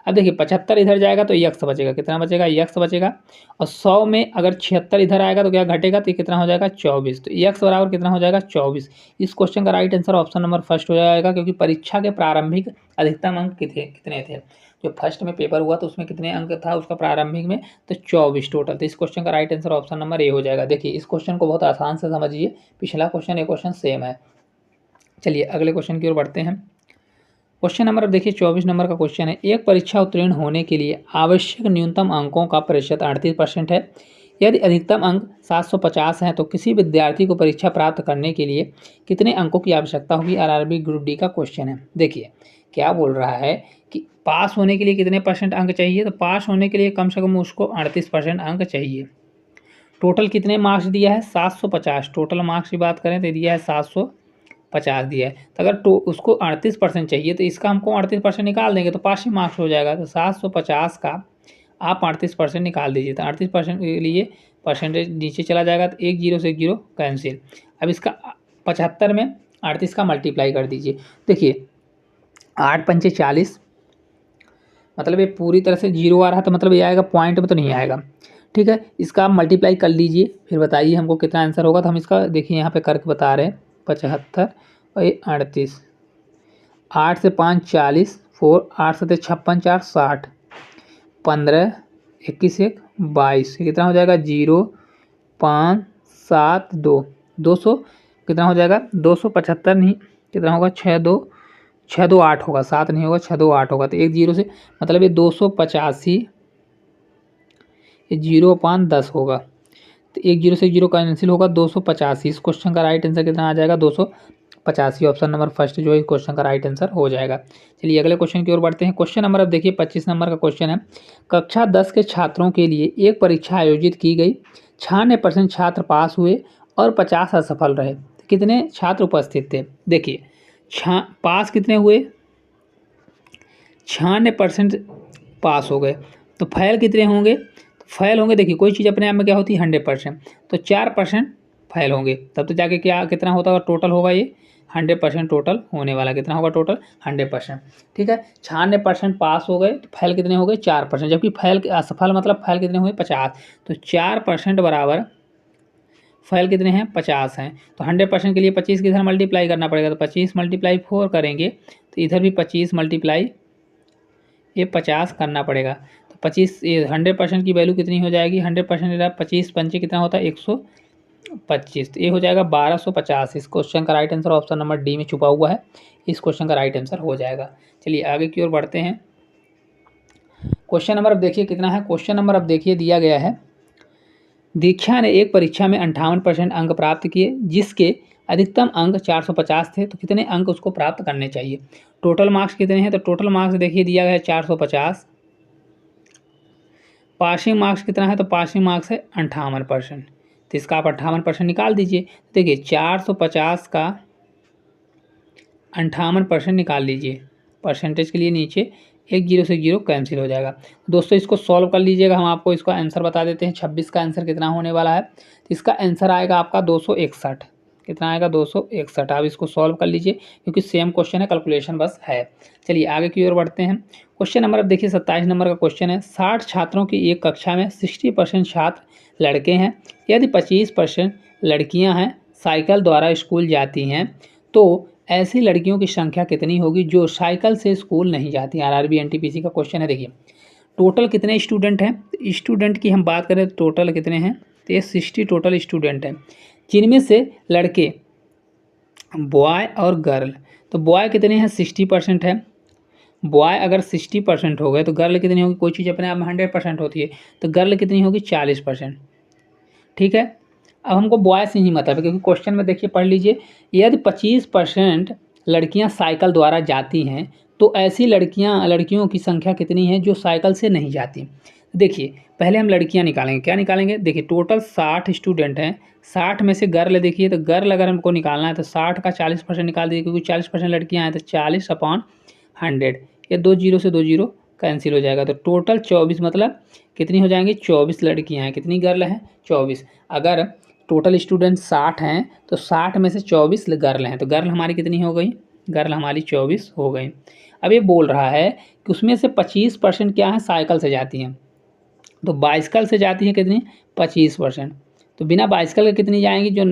अब देखिए 75 इधर जाएगा तो x बचेगा, कितना बचेगा x बचेगा, और 100 में अगर 76 इधर आएगा तो क्या घटेगा, तो ये कितना हो जाएगा 24, तो x बराबर कितना हो जाएगा 24। इस क्वेश्चन का right answer option number first हो जाएगा, क्योंकि परीक्षा के प्रारंभिक अधिकतम अंक कितने थे, जो फर्स्ट में पेपर हुआ तो उसमें कितने अंक था उसका प्रारंभिक में, तो 24 टोटल। तो इस क्वेश्चन का right answer option number A हो जाएगा। देखिए इस क्वेश्चन को बहुत आसान से समझिए, पिछला क्वेश्चन ये क्वेश्चन सेम है। चलिए अगले क्वेश्चन की ओर बढ़ते हैं। क्वेश्चन नंबर अब देखिए 24 नंबर का क्वेश्चन है। एक परीक्षा उत्तीर्ण होने के लिए आवश्यक न्यूनतम अंकों का प्रतिशत 38% है। यदि अधिकतम अंक 750 हैं तो किसी विद्यार्थी को परीक्षा प्राप्त करने के लिए कितने अंकों की आवश्यकता होगी। आरआरबी ग्रुप डी का क्वेश्चन है। देखिए क्या बोल रहा है कि पास होने के लिए कितने परसेंट अंक चाहिए, तो पास होने के लिए कम से कम उसको 38% अंक चाहिए। टोटल कितने मार्क्स दिया है 750, टोटल मार्क्स की बात करें तो दिया है 750 दिया है, तो अगर उसको 38% चाहिए तो इसका हमको 38% निकाल देंगे तो पास ही मार्क्स हो जाएगा। तो 750 का आप 38% निकाल दीजिए, तो 38% के लिए परसेंटेज नीचे चला जाएगा, तो एक जीरो से एक जीरो कैंसिल। अब इसका 75 में 38 का मल्टीप्लाई कर दीजिए। देखिए 8 पंचे 40, मतलब ये पूरी तरह से जीरो आ रहा था, मतलब ये आएगा पॉइंट में तो नहीं आएगा, ठीक है। इसका आप मल्टीप्लाई कर लीजिए, फिर बताइए हमको कितना आंसर होगा। तो हम इसका देखिए यहाँ पे करके बता रहे हैं 75 और ये 38, 8 से 5 40, 4 8 से 56 4 60, 15 21 1 22, कितना हो जाएगा 0 5 7 2 200, कितना हो जाएगा 275 नहीं, कितना होगा 6 2 8 होगा, 7 नहीं होगा 6 2 8 होगा, तो एक जीरो से मतलब ये 285, ये 0/10 होगा, तो एक जीरो से जीरो कैंसिल होगा 285। इस क्वेश्चन का राइट आंसर कितना आ जाएगा 85 ऑप्शन नंबर फर्स्ट जो है क्वेश्चन का राइट आंसर हो जाएगा। चलिए अगले क्वेश्चन की ओर बढ़ते हैं। क्वेश्चन नंबर अब देखिए 25 नंबर का क्वेश्चन है। कक्षा 10 के छात्रों के लिए एक परीक्षा आयोजित की गई, 96% छात्र पास हुए और 50 असफल रहे। कितने छात्र उपस्थित थे? देखिए पास कितने हुए? 96% पास हो गए। तो फेल कितने होंगे? तो फेल होंगे, देखिए कोई चीज़ अपने आप में क्या होती है 100%, तो 4% फेल होंगे, तब तो जाके क्या कितना होता होगा टोटल होगा ये 100% टोटल होने वाला। कितना होगा टोटल? 100%। ठीक है, 96% पास हो गए तो फेल कितने हो गए? 4%, जबकि फेल असफल मतलब फेल कितने हुए? 50। तो 4% बराबर फेल कितने हैं? 50 हैं। तो 100% के लिए 25 किधर मल्टीप्लाई करना पड़ेगा, तो 25 × 4 करेंगे तो इधर भी 25 × ये 50 करना पड़ेगा। तो 25 ये 100% की वैल्यू कितनी हो जाएगी? 100% 25 पंचे कितना होता है? 125। तो ये हो जाएगा 1250। इस क्वेश्चन का right answer option number D में छुपा हुआ है। इस क्वेश्चन का राइट आंसर हो जाएगा। चलिए आगे की ओर बढ़ते हैं। क्वेश्चन नंबर अब देखिए कितना है। क्वेश्चन नंबर अब देखिए दिया गया है, दीक्षा ने एक परीक्षा में 58% अंक प्राप्त किए, जिसके अधिकतम अंक 450 थे, तो कितने अंक उसको प्राप्त करने चाहिए? टोटल मार्क्स कितने हैं? तो टोटल मार्क्स देखिए दिया गया है 450। पासिंग मार्क्स कितना है? तो पासिंग मार्क्स है 58%। तो इसका आप 58% निकाल दीजिए। देखिए 450 का 58% निकाल लीजिए। परसेंटेज के लिए नीचे एक जीरो से जीरो कैंसिल हो जाएगा। दोस्तों इसको सॉल्व कर लीजिएगा, हम आपको इसका आंसर बता देते हैं। 26 का आंसर कितना होने वाला है? तो इसका आंसर आएगा आपका 261। कितना आएगा? 261। आप इसको सॉल्व कर लीजिए क्योंकि सेम क्वेश्चन है, कैलकुलेशन बस है। चलिए आगे की ओर बढ़ते हैं। क्वेश्चन नंबर अब देखिए 27 नंबर का क्वेश्चन है। 60 छात्रों की एक कक्षा में 60% छात्र लड़के हैं, यदि 25% लड़कियां हैं साइकिल द्वारा स्कूल जाती हैं, तो ऐसी लड़कियों की संख्या कितनी होगी जो साइकिल से स्कूल नहीं जाती? आरआरबी एनटीपीसी का क्वेश्चन है। देखिए टोटल कितने स्टूडेंट हैं? स्टूडेंट की हम बात करें तो टोटल कितने हैं? तो ये 60 टोटल स्टूडेंट हैं, जिनमें से लड़के बॉय और गर्ल, तो बॉय कितने हैं? 60% है। बॉय अगर 60% हो गए तो गर्ल कितनी होगी? कोई चीज़ अपने आप में 100% होती है, तो गर्ल कितनी होगी? 40%। ठीक है, अब हमको बॉय से ही मतलब है क्योंकि क्वेश्चन में देखिए पढ़ लीजिए, यदि 25% लड़कियां साइकिल द्वारा जाती हैं, तो ऐसी लड़कियों की संख्या कितनी है जो साइकिल से नहीं जाती? देखिए पहले हम लड़कियां निकालेंगे। क्या निकालेंगे? देखिए टोटल 60 स्टूडेंट हैं, 60 में से गर्ल देखिए, तो गर्ल अगर हमको निकालना है तो 60 का 40% निकाल दीजिए, क्योंकि 40% लड़कियाँ हैं तो 40/100। ये 2 जीरो से 2 जीरो कैंसिल हो जाएगा, तो टोटल 24 मतलब कितनी हो जाएंगी? 24 लड़कियाँ हैं। कितनी गर्ल हैं? 24। अगर टोटल स्टूडेंट 60 हैं तो 60 में से 24 गर्ल हैं, तो गर्ल हमारी कितनी हो गई? गर्ल हमारी 24 हो गई। अब ये बोल रहा है कि उसमें से 25% क्या है? साइकिल से जाती हैं, तो बाइसिकल से जाती हैं कितनी? 25%। तो बिना बाइसिकल के कितनी जाएंगी? जो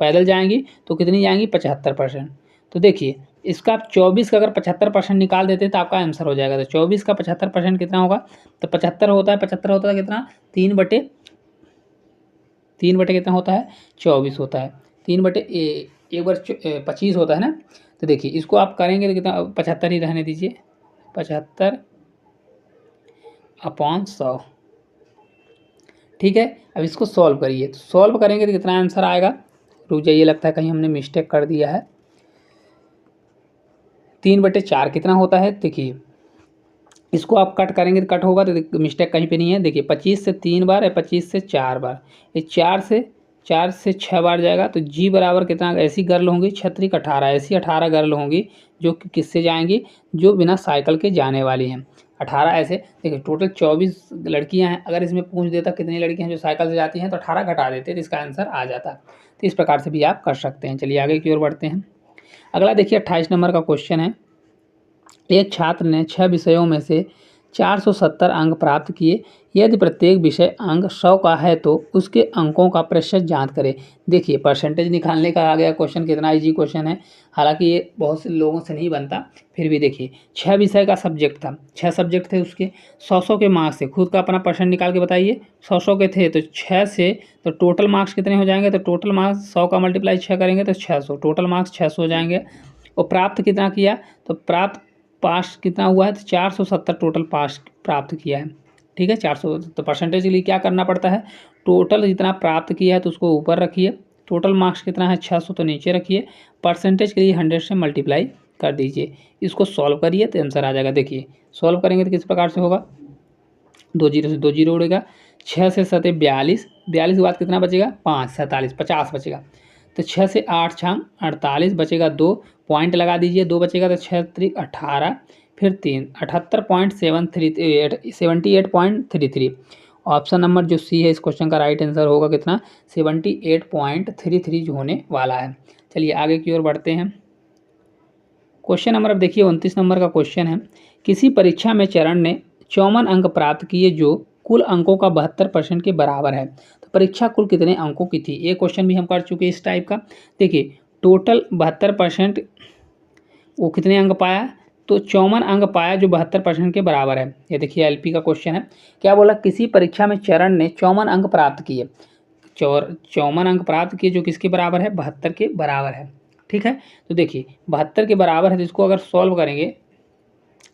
पैदल जाएंगी तो कितनी जाएंगी? 75%। तो देखिए इसका आप 24 का अगर 75% निकाल देते तो आपका आंसर हो जाएगा। तो 24 का 75% कितना होगा? तो 75 होता है, 75 होता है कितना? 3/3 कितना होता है? 24 होता है। 3/1/25 होता है ना। तो देखिए इसको आप करेंगे तो कितना? 75 ही रहने दीजिए, 75/100। ठीक है, अब इसको सॉल्व करिए। तो सॉल्व करेंगे तो कितना आंसर आएगा? रुक जाइए, लगता है कहीं हमने मिस्टेक कर दिया है। 3/4 कितना होता है? देखिए इसको आप कट करेंगे तो कट होगा, तो मिस्टेक कहीं पे नहीं है। देखिए 25 से 3 बार है, 25 से 4 बार, ये 4 से 6 बार जाएगा। तो जी बराबर कितना? ऐसी गर्ल होंगी 36 18, ऐसी 18 गर्ल होंगी जो किससे जाएंगी? जो बिना साइकिल के जाने वाली हैं। 18 ऐसे देखिए टोटल 24 लड़कियां हैं। अगर इसमें पूछ देता कितनी लड़कियां हैं जो साइकिल से जाती हैं, तो 18 घटा देते तो इसका आंसर आ जाता। तो इस प्रकार से भी आप कर सकते हैं। चलिए आगे की ओर बढ़ते हैं। अगला देखिए 28 नंबर का क्वेश्चन है। एक छात्र ने 6 विषयों में से 470 अंक प्राप्त किए, यदि प्रत्येक विषय अंक 100 का है तो उसके अंकों का प्रतिशत ज्ञात करें। देखिए परसेंटेज निकालने का आ गया क्वेश्चन, कितना इजी क्वेश्चन है। हालांकि ये बहुत से लोगों से नहीं बनता, फिर भी देखिए 6 विषय का सब्जेक्ट था, 6 सब्जेक्ट थे, उसके 100 के मार्क्स थे। खुद का अपना परसेंट निकाल के बताइए। 100 के थे तो 6 से तो टोटल मार्क्स कितने हो जाएंगे? तो टोटल मार्क्स 100 का मल्टीप्लाई 6 करेंगे तो 600, टोटल मार्क्स 600 हो जाएंगे। और प्राप्त कितना किया? तो प्राप्त पास कितना हुआ है? तो 470 टोटल पास प्राप्त किया है। ठीक है, 400। तो परसेंटेज के लिए क्या करना पड़ता है? टोटल जितना प्राप्त किया है तो उसको ऊपर रखिए, टोटल मार्क्स कितना है 600, तो नीचे रखिए, परसेंटेज के लिए 100 से मल्टीप्लाई कर दीजिए। इसको सॉल्व करिए तो आंसर आ जाएगा। देखिए सॉल्व करेंगे तो किस प्रकार से होगा, 2 जीरो से 2 जीरो उड़ेगा, 6 से 7 42, 42 के बाद कितना बचेगा 5, 47, 50 बचेगा। तो 6 से 8 छाम 48 बचेगा, 2 पॉइंट लगा दीजिए, 2 बचेगा तो 6 त्रिक 18, फिर 3 78.33। ऑप्शन नंबर जो सी है इस क्वेश्चन का राइट आंसर होगा कितना, 78.33 जो होने वाला है। चलिए आगे की ओर बढ़ते हैं। क्वेश्चन नंबर अब देखिए 29 नंबर का क्वेश्चन है, किसी परीक्षा में चरण ने 54 अंक प्राप्त किए जो कुल अंकों का 72% के बराबर है। तो परीक्षा कुल कितने अंकों की थी, ये क्वेश्चन भी हम कर चुके हैं इस टाइप का। देखिए टोटल 72% वो कितने अंक पाया, तो 54 अंक पाया जो 72% के बराबर है। ये देखिए एलपी का क्वेश्चन है, क्या बोला, किसी परीक्षा में चरण ने 54 अंक प्राप्त किए, 54 अंक प्राप्त किए जो किसके बराबर है, 72 के बराबर है। ठीक है, तो देखिए 72 के बराबर है, तो इसको अगर सॉल्व करेंगे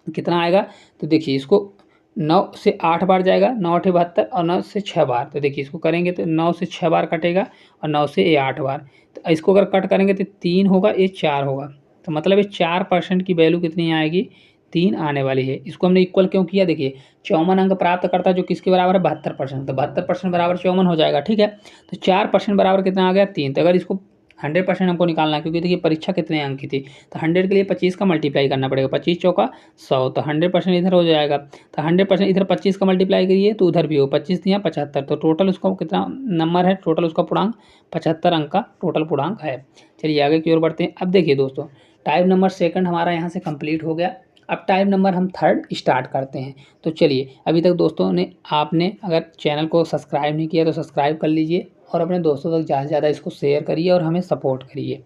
कितना आएगा, तो देखिए इसको 9 से 8 बार जाएगा, 9 8 72 और 9 से 6 बार। तो देखिए इसको करेंगे तो 9 से 6 बार कटेगा और 9 से ये 8 बार। तो इसको अगर कट करेंगे तो 3 होगा, ये 4 होगा। तो मतलब ये 4% की वैल्यू कितनी आएगी, 3 आने वाली है। इसको हमने इक्वल क्यों किया, देखिए 54 अंक प्राप्त करता है जो किसके बराबर है, 72%। तो 72% बराबर 54 हो जाएगा। ठीक है, तो 4% बराबर कितना आ गया, 3। तो अगर इसको 100% हमको निकालना है, क्योंकि देखिए परीक्षा कितने अंक की थी, तो 100 के लिए 25 का मल्टीप्लाई करना पड़ेगा, 25 चौका 100, तो 100% इधर हो जाएगा। तो 100% इधर 25 का मल्टीप्लाई करिए तो उधर भी हो, 25 दिया 75, तो टोटल उसका कितना नंबर है, टोटल उसका पूर्णांक 75 अंक का टोटल पूर्णांक है। चलिए आगे की ओर बढ़ते हैं। अब देखिए दोस्तों, टाइप नंबर सेकंड हमारा यहाँ से कंप्लीट हो गया। अब टाइप नंबर हम थर्ड स्टार्ट करते हैं। तो चलिए, अभी तक दोस्तों ने आपने अगर चैनल को सब्सक्राइब नहीं किया तो सब्सक्राइब कर लीजिए और अपने दोस्तों तक ज़्यादा से ज़्यादा इसको शेयर करिए और हमें सपोर्ट करिए।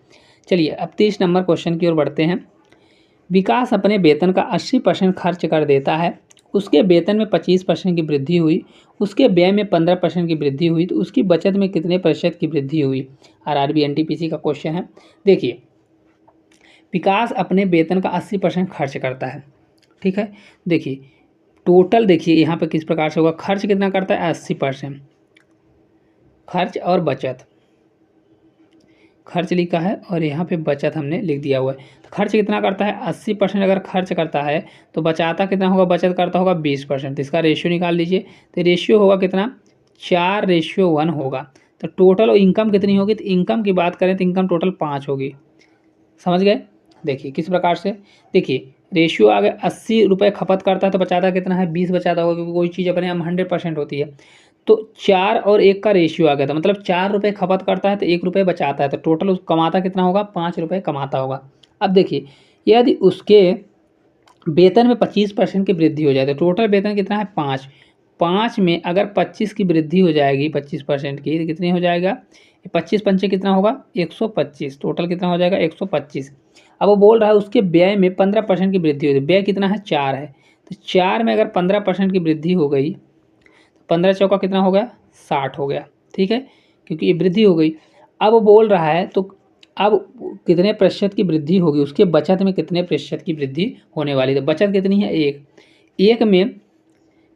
चलिए अब 30 नंबर क्वेश्चन की ओर बढ़ते हैं। विकास अपने वेतन का 80% खर्च कर देता है, उसके वेतन में 25% की वृद्धि हुई, उसके व्यय में 15% की वृद्धि हुई, तो उसकी बचत में कितने प्रतिशत की वृद्धि हुई। आरआरबी एनटीपीसी का क्वेश्चन है। देखिए विकास अपने वेतन का 80% खर्च करता है। ठीक है, देखिए टोटल देखिए यहाँ पे किस प्रकार से होगा, खर्च कितना करता है 80%, खर्च और बचत, खर्च लिखा है और यहाँ पे बचत हमने लिख दिया हुआ है। तो खर्च कितना करता है 80%, अगर खर्च करता है तो बचाता कितना होगा, बचत करता होगा 20%। तो इसका रेशियो निकाल लीजिए, तो रेशियो होगा कितना 4:1 होगा। तो टोटल इनकम कितनी होगी, तो इनकम की बात करें तो इनकम टोटल 5 होगी। समझ गए, देखिए किस प्रकार से, देखिए रेशियो आ गया, 80 रुपये खपत करता है तो बचाता कितना है 20 बचाता होगा, क्योंकि कोई चीज़ अपने हम 100% होती है। तो 4 और 1 का रेशियो आ गया था, मतलब 4 रुपये खपत करता है तो 1 रुपये बचाता है, तो टोटल उस कमाता कितना होगा 5 रुपये कमाता होगा। अब देखिए यदि उसके वेतन में 25% की वृद्धि हो जाए तो टोटल वेतन कितना है 5, 5 में अगर 25 की वृद्धि हो जाएगी 25% की, तो कितनी हो जाएगा, 25 पंचे कितना होगा 125, टोटल कितना हो जाएगा 125। अब वो बोल रहा है उसके व्यय में 15% की वृद्धि हो गई, व्यय कितना है 4 है, तो 4 में अगर 15% की वृद्धि हो गई, 15 चौका कितना हो गया 60 हो गया। ठीक है, क्योंकि ये वृद्धि हो गई। अब वो बोल रहा है तो अब कितने प्रतिशत की वृद्धि होगी, उसके बचत में कितने प्रतिशत की वृद्धि होने वाली है। तो बचत कितनी है 1 में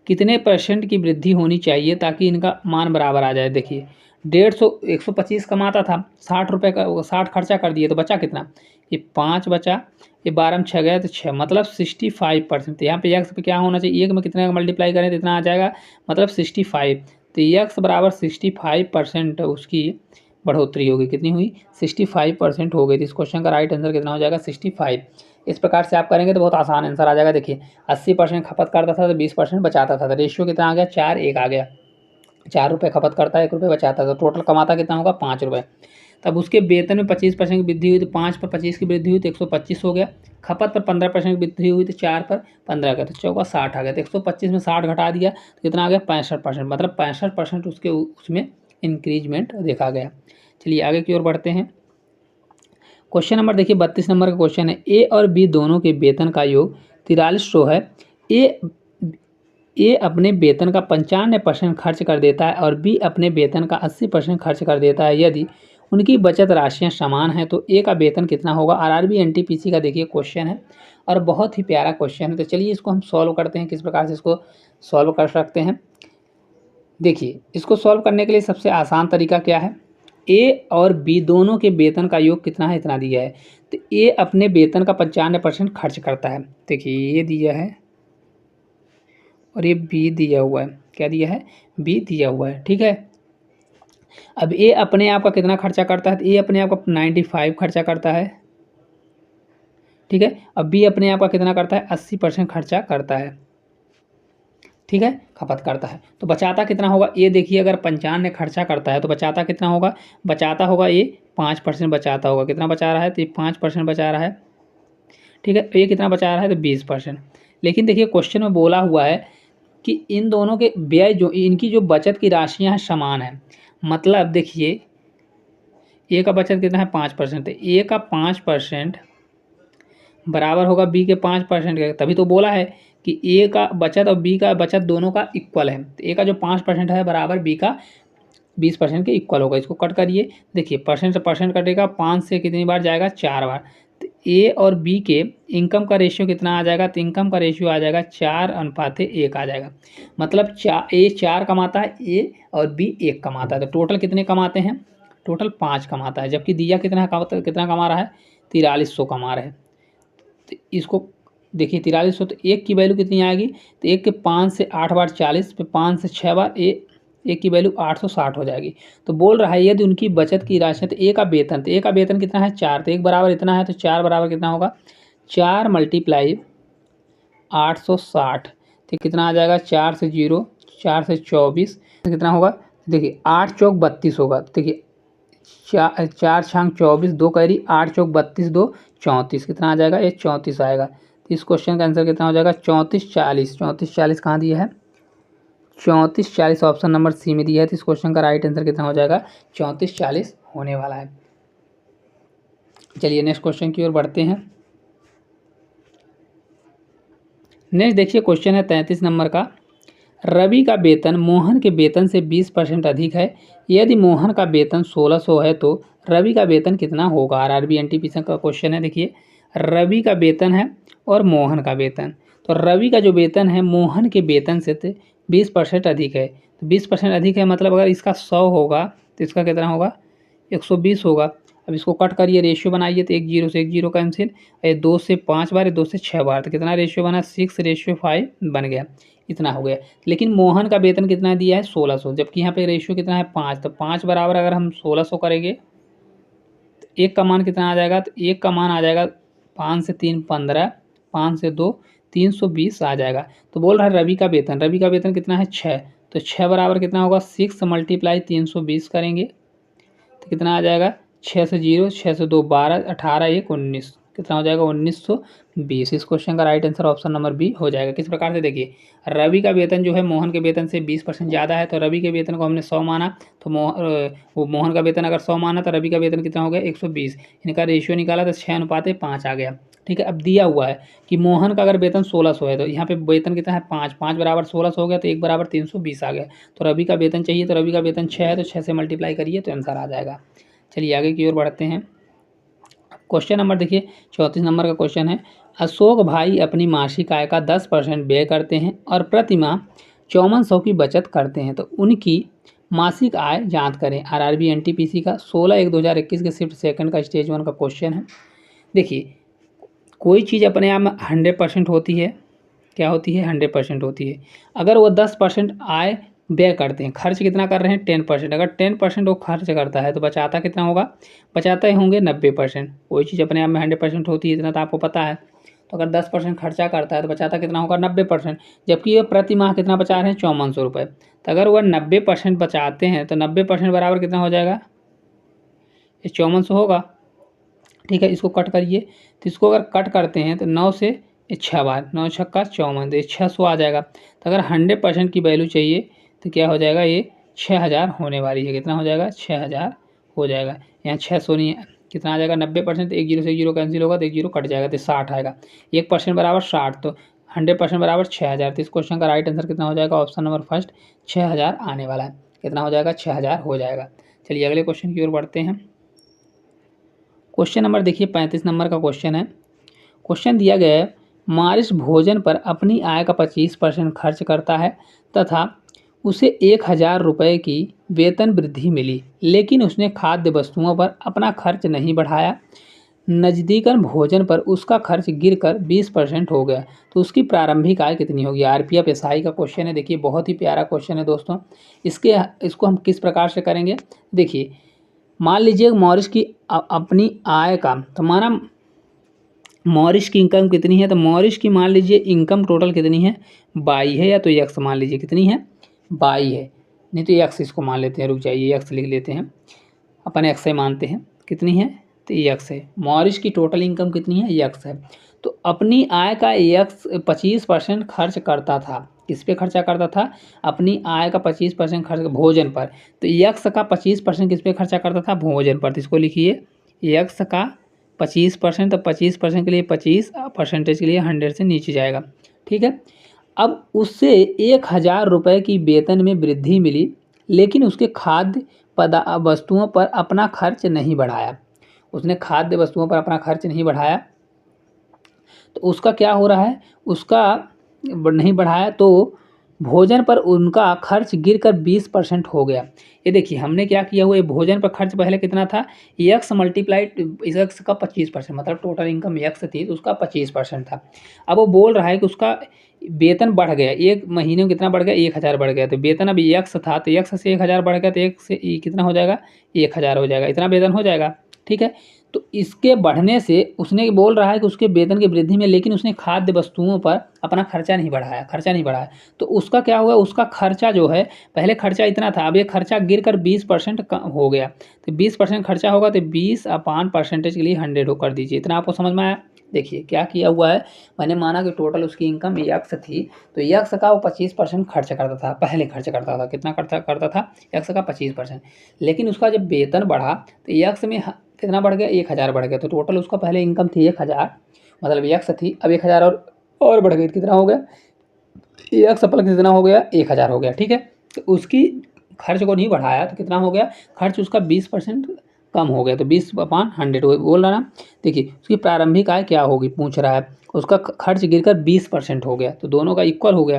कितने परसेंट की वृद्धि होनी चाहिए ताकि इनका मान बराबर आ जाए। देखिए 150 125 कमाता था, 60 रुपये का 60 खर्चा कर दिए, तो बचा कितना, ये 5 बचा, ये 12 में 6 गया तो 6, मतलब 65%। यहाँ पे एक्स पे क्या होना चाहिए, 1 में कितने का मल्टीप्लाई करें तो इतना आ जाएगा, मतलब 65। तो एक्स बराबर 65% उसकी बढ़ोतरी होगी, कितनी हुई 65% हो गई। तो इस क्वेश्चन का राइट आंसर कितना हो जाएगा 65। इस प्रकार से आप करेंगे तो बहुत आसान आंसर आ जाएगा। देखिए 80% खपत करता था तो 20% बचाता था, तो रेशियो कितना आ गया 4:1 आ गया, 4 रुपये खपत करता है 1 रुपये बचाता है, तो टोटल कमाता कितना होगा 5 रुपये। तब उसके वेतन में 25% की वृद्धि हुई तो 5 पर 25 की वृद्धि हुई तो 125 हो गया, खपत पर 15% की वृद्धि हुई तो 4 पर 15 का, तो चौका 60 आ गया। तो 125 में 60 घटा दिया तो कितना आ गया 65%, मतलब 65% उसके उसमें इंक्रीजमेंट देखा गया। चलिए आगे की ओर बढ़ते हैं। क्वेश्चन नंबर देखिए 32 नंबर का क्वेश्चन है, ए और बी दोनों के वेतन का योग 4300 है। ए अपने वेतन का 95% खर्च कर देता है और बी अपने वेतन का 80% खर्च कर देता है। यदि उनकी बचत राशियां समान हैं तो ए का वेतन कितना होगा। आरआरबी एनटीपीसी का देखिए क्वेश्चन है और बहुत ही प्यारा क्वेश्चन है। तो चलिए इसको हम सॉल्व करते हैं, किस प्रकार से इसको सॉल्व कर सकते हैं। देखिए इसको सॉल्व करने के लिए सबसे आसान तरीका क्या है, ए और बी दोनों के वेतन का योग कितना है, इतना दिया है। तो ए अपने वेतन का 95% खर्च करता है। देखिए ये दिया है और ये बी दिया हुआ है। क्या दिया है, बी दिया हुआ है, ठीक है। अब ए अपने आप का कितना खर्चा करता है, तो ए अपने आप का 95 खर्चा करता है, ठीक है। अब बी अपने आप का कितना करता है, 80% खर्चा करता है, ठीक है, खपत करता है। तो बचाता कितना होगा, ये देखिए अगर 95 खर्चा करता है तो बचाता कितना होगा, बचाता होगा ये 5% बचाता होगा। कितना बचा रहा है, तो ये 5% बचा रहा है, ठीक है। ये कितना बचा रहा है, तो 20%। लेकिन देखिए क्वेश्चन में बोला हुआ है कि इन दोनों के व्यय जो इनकी जो बचत की राशियाँ हैं समान है। मतलब देखिए ए का बचत कितना है, 5%। ए का 5% बराबर होगा बी के 5% का। तभी तो बोला है कि ए का बचत और बी का बचत दोनों का इक्वल है। तो ए का जो 5% है बराबर बी का 20% के इक्वल होगा। इसको कट करिए, देखिए परसेंट से परसेंट कटेगा, 5 से कितनी बार जाएगा, 4 बार। तो ए और बी के इनकम का रेशियो कितना आ जाएगा, तो इनकम का रेशियो आ जाएगा 4:1 आ जाएगा। मतलब ए 4 कमाता है, ए और बी 1 कमाता है। तो टोटल कितने कमाते हैं, टोटल 5 कमाता है। जबकि दिया कितना कमा रहा है, 4300 कमा रहा है। तो इसको देखिए 4300, तो एक की वैल्यू कितनी आएगी, तो एक के 5 से 8 बार 40 पे 5 से 6 बार एक की वैल्यू 860 हो जाएगी। तो बोल रहा है यदि उनकी बचत की राशि है, तो ए का वेतन, तो ए का वेतन कितना है, 4, तो एक बराबर इतना है, तो 4 बराबर कितना होगा, 4 × 860। तो कितना आ जाएगा, 4 से 0, 4 से 24, तो कितना होगा, देखिए 8 चौक 32 होगा। देखिए 4 छांग 24, 2 कैरी, 8 चौक 32, 2 34, कितना आ जाएगा, ये 34 आएगा। तो इस क्वेश्चन का आंसर कितना हो जाएगा, 3440। 3440 कहाँ दिया है, 3440 ऑप्शन नंबर सी में दिया है। तो इस क्वेश्चन का राइट आंसर कितना हो जाएगा, 3440 होने वाला है। चलिए नेक्स्ट क्वेश्चन की ओर बढ़ते हैं। नेक्स्ट देखिए क्वेश्चन है 33 नंबर का। रवि का वेतन मोहन के वेतन से 20% अधिक है। यदि मोहन का वेतन 1600 है तो रवि का वेतन कितना होगा। आरआरबी एनटीपीसी का क्वेश्चन है। देखिए रवि का वेतन है और मोहन का वेतन, तो रवि का जो वेतन है मोहन के वेतन से 20% अधिक है। तो 20% अधिक है मतलब अगर इसका 100 होगा तो इसका कितना होगा, 120 होगा। अब इसको कट करिए, रेशियो बनाइए, तो 1 0 से 1 0 कैंसिल, 2 से 5 बार, 2 से 6 बार, तो कितना रेशियो बना, 6:5 बन गया, इतना हो गया। लेकिन मोहन का वेतन कितना दिया है, 1600, जबकि यहाँ पे रेशियो कितना है, 5। तो 5 बराबर अगर हम 1600 करेंगे तो एक का मान कितना आ जाएगा, तो एक का मान आ जाएगा 5 से 3 15, 5 से 2 320 आ जाएगा। तो बोल रहा है रवि का वेतन कितना है, 6। तो 6 बराबर कितना होगा, 6 × 320 करेंगे तो कितना आ जाएगा, 6 से 0, 6 से 2 12, 18 1 19, कितना हो जाएगा, 1920। इस क्वेश्चन का right answer option number B हो जाएगा। किस प्रकार से, देखिए रवि का वेतन जो है मोहन के वेतन से 20% ज़्यादा है। तो रवि के वेतन को हमने 100 माना, तो वो मोहन का वेतन अगर 100 माना तो रवि का वेतन कितना हो गया, 120। इनका रेशियो निकाला तो 6:5 आ गया, ठीक है। अब दिया हुआ है कि मोहन का अगर वेतन 1600 है तो यहाँ पे वेतन कितना है, 5, 5 बराबर 1600 हो गया, तो 1 बराबर 320 आ गया। तो रवि का वेतन चाहिए, तो रवि का वेतन 6 है, तो 6 से मल्टीप्लाई करिए तो आंसर आ जाएगा। चलिए आगे की ओर बढ़ते हैं। क्वेश्चन नंबर देखिए 34 नंबर का क्वेश्चन है। अशोक भाई अपनी मासिक आय का 10% व्यय करते हैं और प्रति माह 5400 की बचत करते हैं, तो उनकी मासिक आय ज्ञात करें। आरआरबी एनटीपीसी का 16/1/2021 के शिफ्ट सेकंड का स्टेज 1 का क्वेश्चन है। देखिए कोई चीज़ अपने आप में 100% होती है, क्या होती है, 100% होती है। अगर वो 10% आय व्यय करते हैं, खर्च कितना कर रहे हैं, 10%, अगर 10% वो खर्च करता है तो बचाता कितना होगा, बचाते होंगे 90%। कोई चीज़ अपने आप में 100% होती है, इतना तो आपको पता है। तो अगर 10% खर्चा करता है तो बचाता कितना होगा, 90%। जबकि ये प्रति माह कितना बचा रहे हैं, 5400 रुपये। तो अगर वह 90% बचाते हैं तो 90% बराबर कितना हो जाएगा, ये 5400 होगा, ठीक है। इसको कट करिए, तो इसको अगर कट करते हैं तो 9 से 6 बार, 9 छक्का 54, तो 600 आ जाएगा। तो अगर 100% की वैल्यू चाहिए तो क्या हो जाएगा, ये 6000 होने वाली है। कितना हो जाएगा, 6000 हो जाएगा। यहाँ 600 नहीं है, कितना आ जाएगा, 90%, 1 0 से 1 0 कैंसिल होगा, तो 1 0 कट जाएगा, तो 60 आएगा। 1% बराबर 60, तो 100% बराबर 6000। तो इस क्वेश्चन का राइट आंसर कितना हो जाएगा, ऑप्शन नंबर फर्स्ट 6000 आने वाला है। कितना हो जाएगा, 6000 हो जाएगा। चलिए अगले क्वेश्चन की ओर बढ़ते हैं। क्वेश्चन नंबर देखिए 35 नंबर का क्वेश्चन है। क्वेश्चन दिया गया है, मारिस भोजन पर अपनी आय का 25% खर्च करता है तथा उसे 1000 रुपये की वेतन वृद्धि मिली, लेकिन उसने खाद्य वस्तुओं पर अपना खर्च नहीं बढ़ाया। नज़दीकन भोजन पर उसका खर्च गिरकर 20% हो गया, तो उसकी प्रारंभिक आय कितनी होगी। आरपीएफ एसआई का क्वेश्चन है। देखिए बहुत ही प्यारा क्वेश्चन है दोस्तों। इसको हम किस प्रकार से करेंगे। देखिए मान लीजिए मॉरिस की अपनी आय का, तो माना मॉरिस की इनकम कितनी है, तो मॉरिस की मान लीजिए इनकम टोटल कितनी है 22 है, या तो एक्स मान लीजिए कितनी है 22 है, नहीं तो एक्स इसको मान लेते हैं, रुक जाइए एक्स लिख लेते हैं, अपन एक्स से मानते हैं, कितनी है तो एक्स है। मॉरिस की टोटल इनकम कितनी है एक्स है। तो अपनी आय का एक्स 25% खर्च करता था। किस पे खर्चा करता था, अपनी आय का 25% खर्च भोजन पर। तो एक्स का 25% किस पे खर्चा करता था, भोजन पर। तो इसको लिखिए एक्स का 25%, तो 25% के लिए 25% के लिए 100 से नीचे जाएगा, ठीक है। अब उससे 1000 रुपये की वेतन में वृद्धि मिली, लेकिन उसके खाद्य वस्तुओं पर अपना खर्च नहीं बढ़ाया। उसने खाद्य वस्तुओं पर अपना खर्च नहीं बढ़ाया, तो उसका क्या हो रहा है, उसका नहीं बढ़ाया तो भोजन पर उनका खर्च गिरकर 20% हो गया। ये देखिए हमने क्या किया हुआ है, भोजन पर खर्च पहले कितना था, एक्स मल्टीप्लाइड एक्स का 25%, मतलब टोटल इनकम एक्स थी तो उसका 25% था। अब वो बोल रहा है कि उसका वेतन बढ़ गया, एक महीने में कितना बढ़ गया 1000 बढ़ गया। तो वेतन अब एक्स था तो एक्स से 1000 बढ़ गया, तो एक से कितना हो जाएगा 1000 हो जाएगा, इतना वेतन हो जाएगा, ठीक है। तो इसके बढ़ने से उसने बोल रहा है कि उसके वेतन की वृद्धि में, लेकिन उसने खाद्य वस्तुओं पर अपना खर्चा नहीं बढ़ाया। तो उसका क्या हुआ, उसका खर्चा जो है, पहले खर्चा इतना था, अब ये खर्चा गिरकर 20% हो गया। तो 20% खर्चा होगा तो 20/% के लिए 100 कर दीजिए। इतना आपको समझ में आया। देखिए क्या किया हुआ है, मैंने माना कि टोटल उसकी इनकम एक्स थी, तो एक्स का वो 25% खर्च करता था, पहले खर्च करता था, कितना करता था एक्स का 25%। लेकिन उसका जब वेतन बढ़ा तो एक्स में कितना बढ़ गया 1000 बढ़ गया। तो टोटल उसका पहले इनकम थी 1000, मतलब एक्स थी, अब 1000 और बढ़ गई, कितना हो गया एक्स प्लस कितना हो गया 1000 हो गया, ठीक है। तो उसकी खर्च को नहीं बढ़ाया तो कितना हो गया, खर्च उसका 20% कम हो गया, तो 20/100 बोल रहा ना। देखिए उसकी प्रारंभिक आय क्या होगी पूछ रहा है, उसका खर्च गिरकर 20% हो गया, तो दोनों का इक्वल हो गया,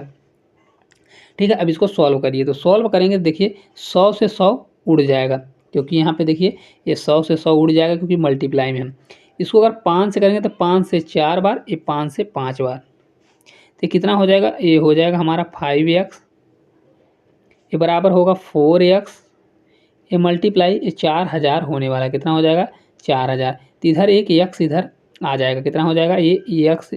ठीक है। अब इसको सॉल्व करिए, तो सॉल्व करेंगे देखिए 100 से 100 उड़ जाएगा, क्योंकि यहाँ पे देखिए ये 100 से 100 उड़ जाएगा क्योंकि मल्टीप्लाई में हम इसको अगर 5 से करेंगे तो 5 से 4 बार, ये 5 से 5 बार, तो कितना हो जाएगा, ये हो जाएगा हमारा 5x, ये बराबर होगा 4x, ये मल्टीप्लाई ये 4000 होने वाला है, कितना हो जाएगा 4000। तो इधर एक x इधर आ जाएगा, कितना हो जाएगा ये x,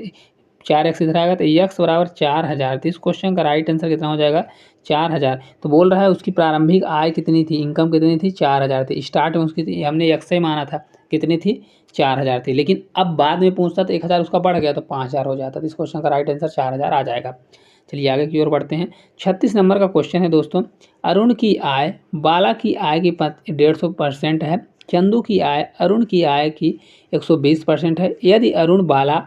4x इधर आएगा, तो x बराबर 4000। तो इस क्वेश्चन का राइट आंसर कितना हो जाएगा 4000। तो बोल रहा है उसकी प्रारंभिक आय कितनी थी, इनकम कितनी थी 4000 थी। स्टार्ट में उसकी थी, हमने x से माना था, कितनी थी 4000 थी, लेकिन अब बाद में पूछता तो 1000 उसका बढ़ गया तो 5000 हो जाता। तो इस क्वेश्चन का राइट आंसर 4000 आ जाएगा। चलिए आगे की ओर बढ़ते हैं। 36 नंबर का क्वेश्चन है दोस्तों, अरुण की आय बाला की आय की 150% है, चंदू की आय अरुण की आय की 120% है। यदि अरुण बाला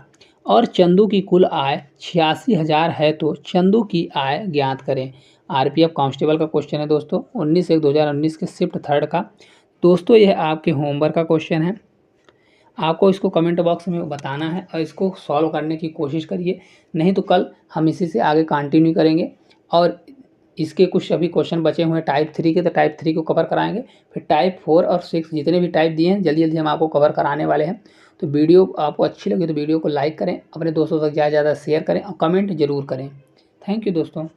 और चंदू की कुल आय 86,000 है तो चंदू की आय ज्ञात करें। आरपीएफ कांस्टेबल का क्वेश्चन है दोस्तों, 19/1/2019 के शिफ्ट 3 का। दोस्तों यह आपके होमवर्क का क्वेश्चन है, आपको इसको कमेंट बॉक्स में बताना है और इसको सॉल्व करने की कोशिश करिए, नहीं तो कल हम इसी से आगे कंटिन्यू करेंगे। और इसके कुछ अभी क्वेश्चन बचे हुए हैं टाइप 3 के, तो टाइप 3 को कवर कराएंगे, फिर टाइप 4 और 6 जितने भी टाइप दिए हैं जल्दी जल्दी हम आपको कवर कराने वाले हैं। तो वीडियो आपको अच्छी लगी तो वीडियो को लाइक करें, अपने दोस्तों तक ज़्यादा से ज़्यादा शेयर करें और कमेंट जरूर करें। थैंक यू दोस्तों।